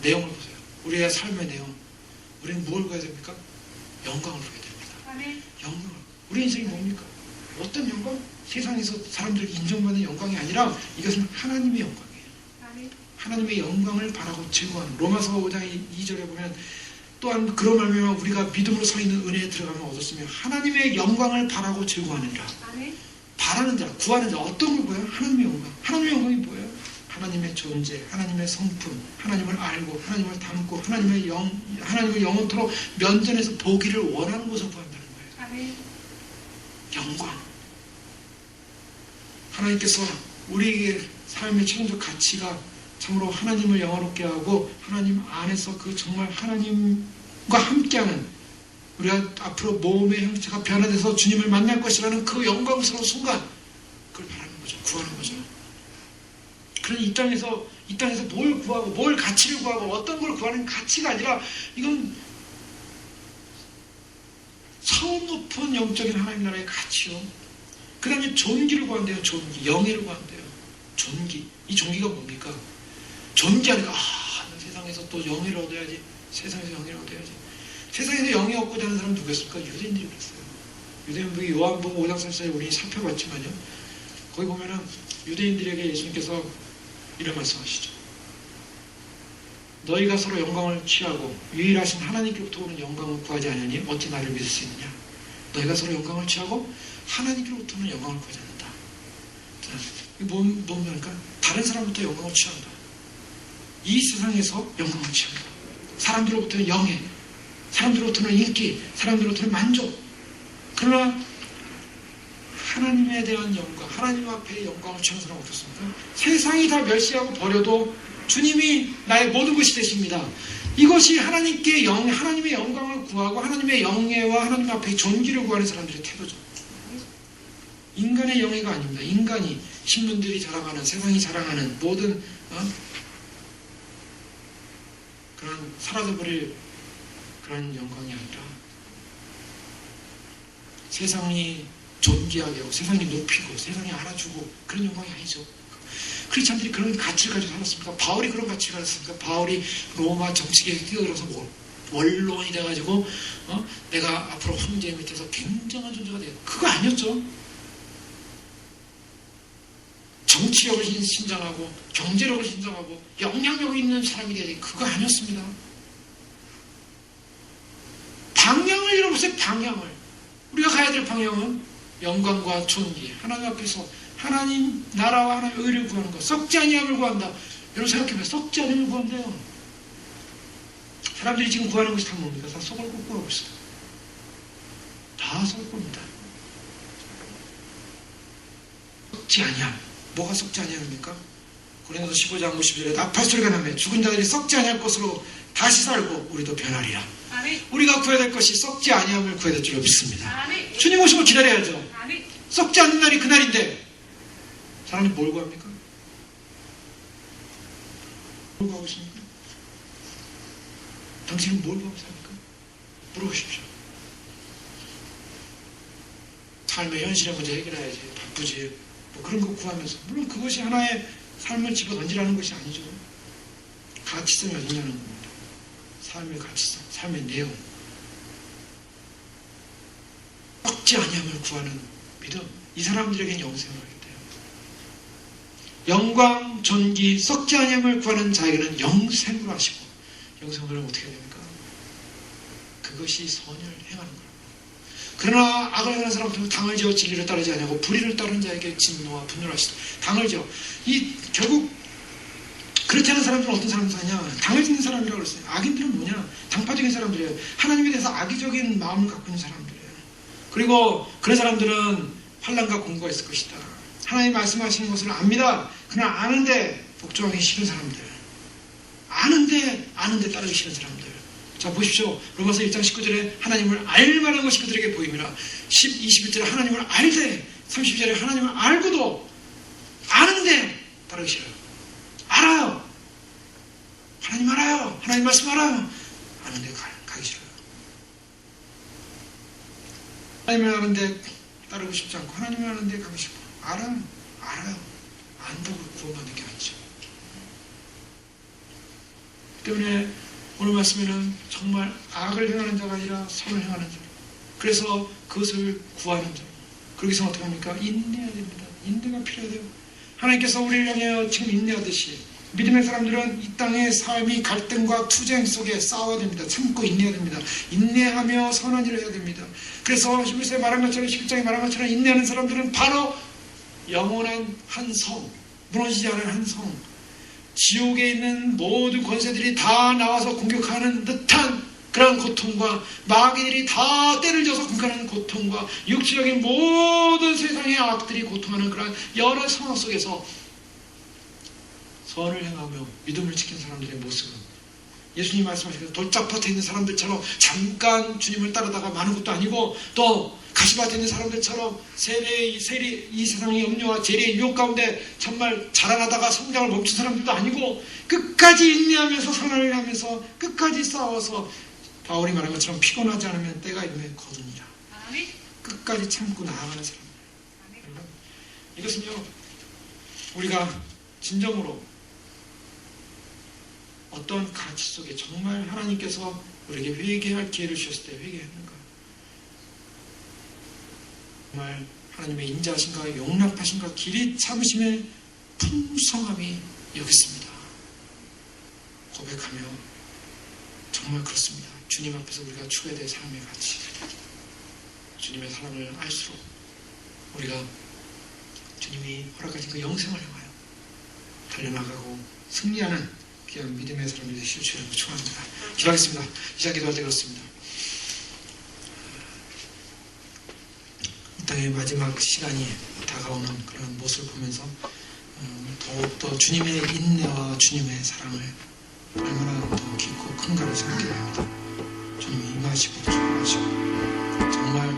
내용을 보세요. 우리의 삶의 내용. 우리는 뭘 구해야 됩니까? 영광을 구해야 됩니다. 영광을. 우리 인생이 뭡니까? 어떤 영광? 세상에서 사람들이 인정받는 영광이 아니라 이것은 하나님의 영광이에요. 하나님의 영광을 바라고 즐거워하는. 로마서 5장 2절에 보면 또한 그런 말미암아 우리가 믿음으로 서 있는 은혜에 들어가면 얻었으며 하나님의 영광을 바라고 즐거워하느니라. 바라는 자, 구하는 자, 어떤 걸 구해요? 하나님의 영광. 하나님의 영광이 뭐예요? 하나님의 존재, 하나님의 성품, 하나님을 알고 하나님을 닮고 하나님의 영원토록 면전에서 보기를 원하는 것을 구한다는 거예요. 영광. 하나님께서 우리에게 삶의 최종적 가치가 참으로 하나님을 영화롭게 하고 하나님 안에서 그 정말 하나님과 함께하는, 우리가 앞으로 몸의 형체가 변화돼서 주님을 만날 것이라는 그 영광스러운 순간, 그걸 바라는 거죠. 구하는 거죠. 그런 이 땅에서 뭘 구하고 뭘 가치를 구하고 어떤 걸 구하는 가치가 아니라, 이건 차원 높은 영적인 하나님 나라의 가치요. 그 다음에 존귀를 구한대요. 존귀. 영예를 구한대요. 존귀. 이 존귀가 뭡니까? 존귀하니까 세상에서 또 영예를 얻어야지. 세상에서 영예를 얻어야지. 세상에서 영예 얻고자 하는 사람은 누구였습니까? 유대인들이 그랬어요. 유대인들이 요한복음 5장 3절에 우리 살펴봤지만요, 거기 보면은 유대인들에게 예수님께서 이런 말씀하시죠. 너희가 서로 영광을 취하고 유일하신 하나님께로부터 오는 영광을 구하지 않으니 어찌 나를 믿을 수 있느냐. 너희가 서로 영광을 취하고 하나님께로부터 오는 영광을 구하지 않는다. 자, 이게 뭡니까? 다른 사람부터 영광을 취한다. 이 세상에서 영광을 취한다. 사람들로부터는 영예, 사람들로부터는 인기, 사람들로부터는 만족. 그러나 하나님에 대한 영광, 하나님 앞에 영광을 취하는 사람은 어떻습니까? 세상이 다 멸시하고 버려도 주님이 나의 모든 것이 되십니다. 이것이 하나님의 영광을 구하고 하나님의 영예와 하나님 앞에 존귀를 구하는 사람들의 태도죠. 인간의 영예가 아닙니다. 인간이, 신문들이 자랑하는, 세상이 자랑하는 모든 그런 사라져버릴 그런 영광이 아니라, 세상이 존귀하게 하고 세상이 높이고 세상이 알아주고 그런 영광이 아니죠. 크리스찬들이 그런 가치를 가지고 살았습니까? 바울이 그런 가치를 가졌습니까? 바울이 로마 정치계에 뛰어들어서 원로원이 돼가지고 내가 앞으로 황제 밑에서 굉장한 존재가 돼요. 그거 아니었죠. 정치력을 신장하고 경제력을 신장하고 영향력 있는 사람이 돼야 돼. 그거 아니었습니다. 방향을 잃어보세요. 방향을. 우리가 가야 될 방향은 영광과 존귀, 하나님 앞에서 하나님 나라와 하나님 의를 구하는 것, 썩지 아니함을 구한다. 여러분 생각해보세요. 썩지 아니함을 구한대요. 사람들이 지금 구하는 것이 다 뭡니까? 다 썩을 것 구하고 있어요. 다 썩을 겁니다. 썩지 아니함. 뭐가 썩지 아니함입니까? 고린도서 15장 50절에 나팔소리가 나며 죽은 자들이 썩지 아니할 것으로 다시 살고 우리도 변하리라. 아멘. 우리가 구해야 될 것이 썩지 아니함을 구해야 될 줄로 믿습니다. 아멘. 주님 오시면 기다려야죠. 아멘. 썩지 않는 날이 그날인데 사람이 뭘 구합니까? 뭘 구하고 있습니까? 당신은 뭘 구하고 삽니까? 물어보십시오. 삶의 현실의 문제 해결해야지, 바쁘지, 뭐 그런 거 구하면서, 물론 그것이 하나의 삶을 집어던지라는 것이 아니죠. 가치성이 어디냐는 겁니다. 삶의 가치성, 삶의 내용. 썩지 아니함을 구하는 믿음, 이 사람들에게는 영생을 하게 돼요. 영광, 존귀, 썩지 아니함을 구하는 자에게는 영생을 하시고, 영생을 어떻게 됩니까? 그것이 선을 행하는 거예요. 그러나 악을 행하는 사람들은 당을 지어 진리를 따르지 아니하고 불의를 따르는 자에게 진노와 분노를 하시다. 당을 지어. 결국 그렇지 않은 사람들은 어떤 사람들 하냐? 당을 짓는 사람이라고 그랬어요. 악인들은 뭐냐? 당파적인 사람들이에요. 하나님에 대해서 악의적인 마음을 갖고 있는 사람들이에요. 그리고 그런 사람들은 환난과 공고가 있을 것이다. 하나님 말씀하시는 것을 압니다. 그러나 아는데 복종하기 싫은 사람들. 아는데 따르기 싫은 사람들. 자, 보십시오. 로마서 1장 19절에 하나님을 알만한 것이 그들에게 보임이라. 21절에 하나님을 알되, 30절에 하나님을 알고도 아는데 따르기 싫어요. 알아요. 하나님 알아요. 하나님 말씀 알아요. 아는데 가기 싫어요. 하나님을 아는데 따르고 싶지 않고 하나님을 아는데 가고 싶어. 알아요. 안다고 구원받는 게 아니죠. 때문에 오늘 말씀에는 정말 악을 행하는 자가 아니라 선을 행하는 자. 그래서 그것을 구하는 자. 거기서 어떻게 합니까? 인내해야 됩니다. 인내가 필요해요. 하나님께서 우리를 향하여 지금 인내하듯이 믿음의 사람들은 이 땅의 삶이 갈등과 투쟁 속에 싸워야 됩니다. 참고 인내해야 됩니다. 인내하며 선한 일을 해야 됩니다. 그래서 히브리서에 말한 것처럼 11장에 말한 것처럼 인내하는 사람들은 바로 영원한 한 성, 무너지지 않은 한 성, 지옥에 있는 모든 권세들이 다 나와서 공격하는 듯한 그런 고통과 마귀들이 다 때를 져서 공격하는 고통과 육체적인 모든 세상의 악들이 고통하는 그런 여러 상황 속에서 선을 행하며 믿음을 지킨 사람들의 모습은 예수님 말씀하신 돌짝밭에 있는 사람들처럼 잠깐 주님을 따르다가 많은 것도 아니고 또 가시밭에 있는 사람들처럼 이 세상의 염려와 재리의 유혹 가운데 정말 자라나다가 성장을 멈춘 사람들도 아니고 끝까지 인내하면서 선을 하면서 끝까지 싸워서 바울이 말한 것처럼 피곤하지 않으면 때가 이르면 거두니라. 끝까지 참고 나아가는 사람들. 이것은요, 우리가 진정으로 어떤 가치 속에 정말 하나님께서 우리에게 회개할 기회를 주셨을 때 회개하는가? 정말 하나님의 인자하심과 용납하심과 길이 참으심의 풍성함이 여기 있습니다. 고백하며 정말 그렇습니다. 주님 앞에서 우리가 추구해야 될 삶의 가치, 주님의 사랑을 알수록 우리가 주님이 허락하신 그 영생을 향하여 달려나가고 승리하는 귀한 믿음의 사람들이 되시길 주님으로 축원합니다. 기도하겠습니다. 이제 기도할 때 그렇습니다. 이 땅의 마지막 시간이 다가오는 그런 모습을 보면서 더욱더 주님의 인내와 주님의 사랑을 얼마나 더 깊고 큰가를 생각해야 합니다. 주님이 임하시고 축복하시고 정말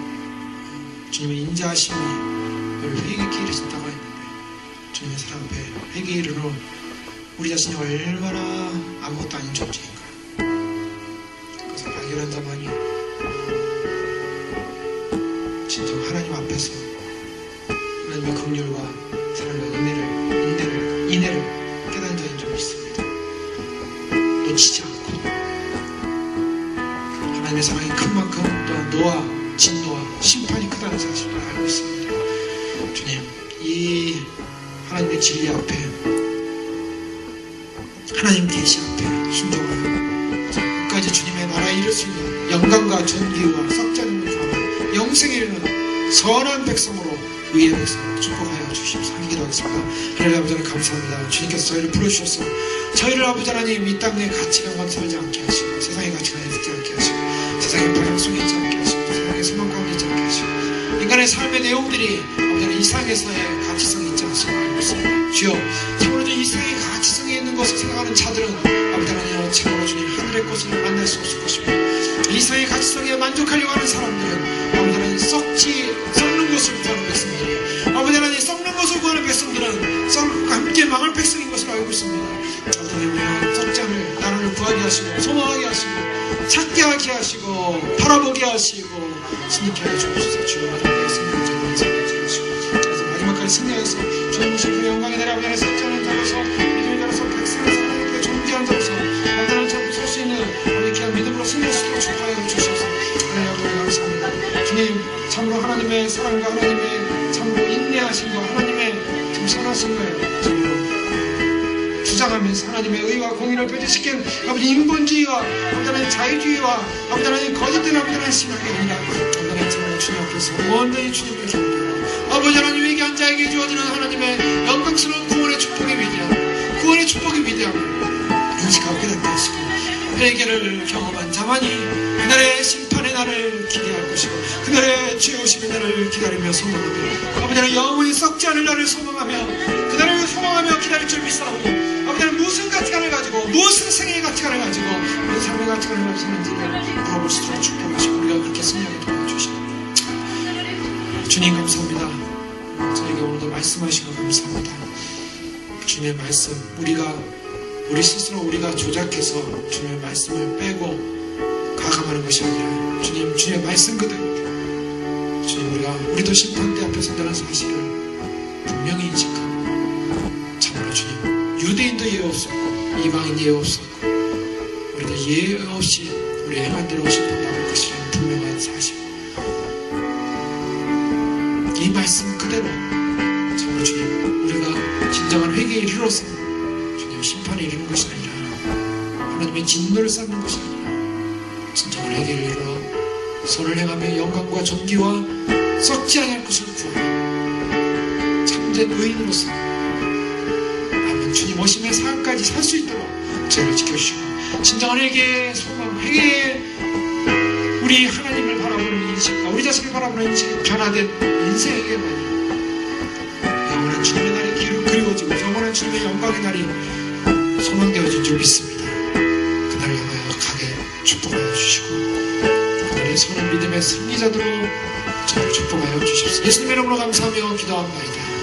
주님의 인자하심이 우리를 회개케 이르신다고 했는데 주님의 사랑 앞에 회개에 이르러 우리 자신이 얼마나 아무것도 아닌 존재인가 그것을 발견한 자만이 진정 하나님 앞에서 하나님의 긍휼과 사랑과 인내를 깨달은 자인 줄 믿습니다. 놓치지 않고 하나님의 사랑이 큰 만큼 또한 노와 진노와 심판이 크다는 사실을 알고 있습니다. 주님, 이 하나님의 진리 앞에 하나님 계시 앞에 순종하여 끝까지 주님의 나라에 이를 수 있는 영광과 존귀와 썩지 않는 구원을 영생에 이르는 선한 백성으로 의의 백성으로 축복하여 주십시오. 함께 기도하겠습니다. 하나님 아버지 하나님 감사합니다. 주님께서 저희를 부르주셔서 저희를 아버지 하나님 이 땅의 가치관과 살지 않게 하시고 세상의 가치관에 있지 않게 하시고 세상의 방향 속에 있지 않게 하시고 세상의 소망 가운데 있지 않게 하시고 인간의 삶의 내용들이 아버지 하나님 이 세상에서의 가치성이 있지 않습니다. 알고 있습니다. 주여 참으로 이 세상의 가치성에 있는 것을 생각하는 자들은 아버지 하나님 참으로 주님 하늘의 것을 만날 수 없을 것이며 이 세상의 가치성에 만족하려고 하는 사람들은 아버지 하나님 썩는 것을 구하는 백성들이에요. 아버지 하나님 썩는 것을 구하는 백성들은 썩고 함께 망할 백성인 것을 알고 있습니다. 아버지 하나님 썩지 않을 나라를 구하게 하시고 소망하게 하시고 찾게 하게 하시고 바라보게 하시고 승리케 하여 주옵소서. 주여 마지막까지 승리하게 하시고 그래서 마지막까지 승리하여서 주님 모신 그 영광에 내려 아버지 하나님 썩지 않은 자로서 믿음의 자로서 백성에서 하나님께 존귀한 자로서 아버지 하나님 참 설 수 있는 우리 귀한 믿음으로 승리할 수 있도록 축복하여 주시옵소서. 하나님 아버지 감사합니다. 주님 참으로 하나님의 사랑과 하나님의 참으로 인내하심과 하나님의 참 선하심을 참으로 주장하면서 하나님의 의와 공의를 펼치시킨 아버지 인본주의와 아버지 하나님 자유주의와 아버지 하나님 거짓된 아버지 하나님 신앙이 아니라 아버지 하나님 참으로 주님 앞에서 온전히 주님을 경배하고 아버지 하나님 위기한 자에게 주어지는 하나님의 영광스러운 구원의 축복이 위대함 구원의 축복이 위대함을 인식하고 깨닫게 하시고 회개를 경험한 자만이 그날의 심판의 날을 기대할 것이고 그날의 죄 오심의 날을 기다리며 소망하며 아버지 하나님 영원히 썩지 않을 날을 소망하며 그날을 소망하며 기다릴 줄 믿사오니 아버지 하나님 무슨 가치관을 가지고 무슨 생애의 가치관을 가지고 우리 삶의 가치관을 가지고 사는지를 물어볼 수 있도록 축복하시고 우리가 그렇게 승리하게 도와주시옵소서. 주님 감사합니다. 저에게 오늘도 말씀하시고 감사합니다. 주님의 말씀 우리 스스로 우리가 조작해서 주님의 말씀을 빼고 가감하는 것이 아니라 주님의 말씀 그대로 주님 우리도 심판대 앞에 선다는 사실을 분명히 인식하고 참으로 주님 유대인도 예 없었고 이방인 예 없었고 우리도 예 없이 우리 행한 대로 심판받을 것이라는 분명한 사실 이 말씀 그대로 참으로 주님 우리가 진정한 회개에 이르러서 주님 심판에 이르는 것이 아니라 하나님의 진노를 쌓는 것이 아니라 진정한 회개를 이루어 선을 행하며 영광과 존귀와 썩지 아니할 것을 구하여 참된 의인으로서 남은 주님 오심의 삶까지 살 수 있도록 저를 지켜주시고 진정한 회개의 소망, 회개의 우리 하나님을 바라보는 인식과 우리 자신을 바라보는 인식이 변화된 인생에게만이 영원한 주님의 날이 그리워지고 영원한 주님의 영광의 날이 소망되어진 줄 믿습니다. 그날을 향하여 가게 축복하여 주시고 그날의 선한 믿음의 승리자들로 저를 축복하여 주십시오. 예수님의 이름으로 감사하며 기도합니다.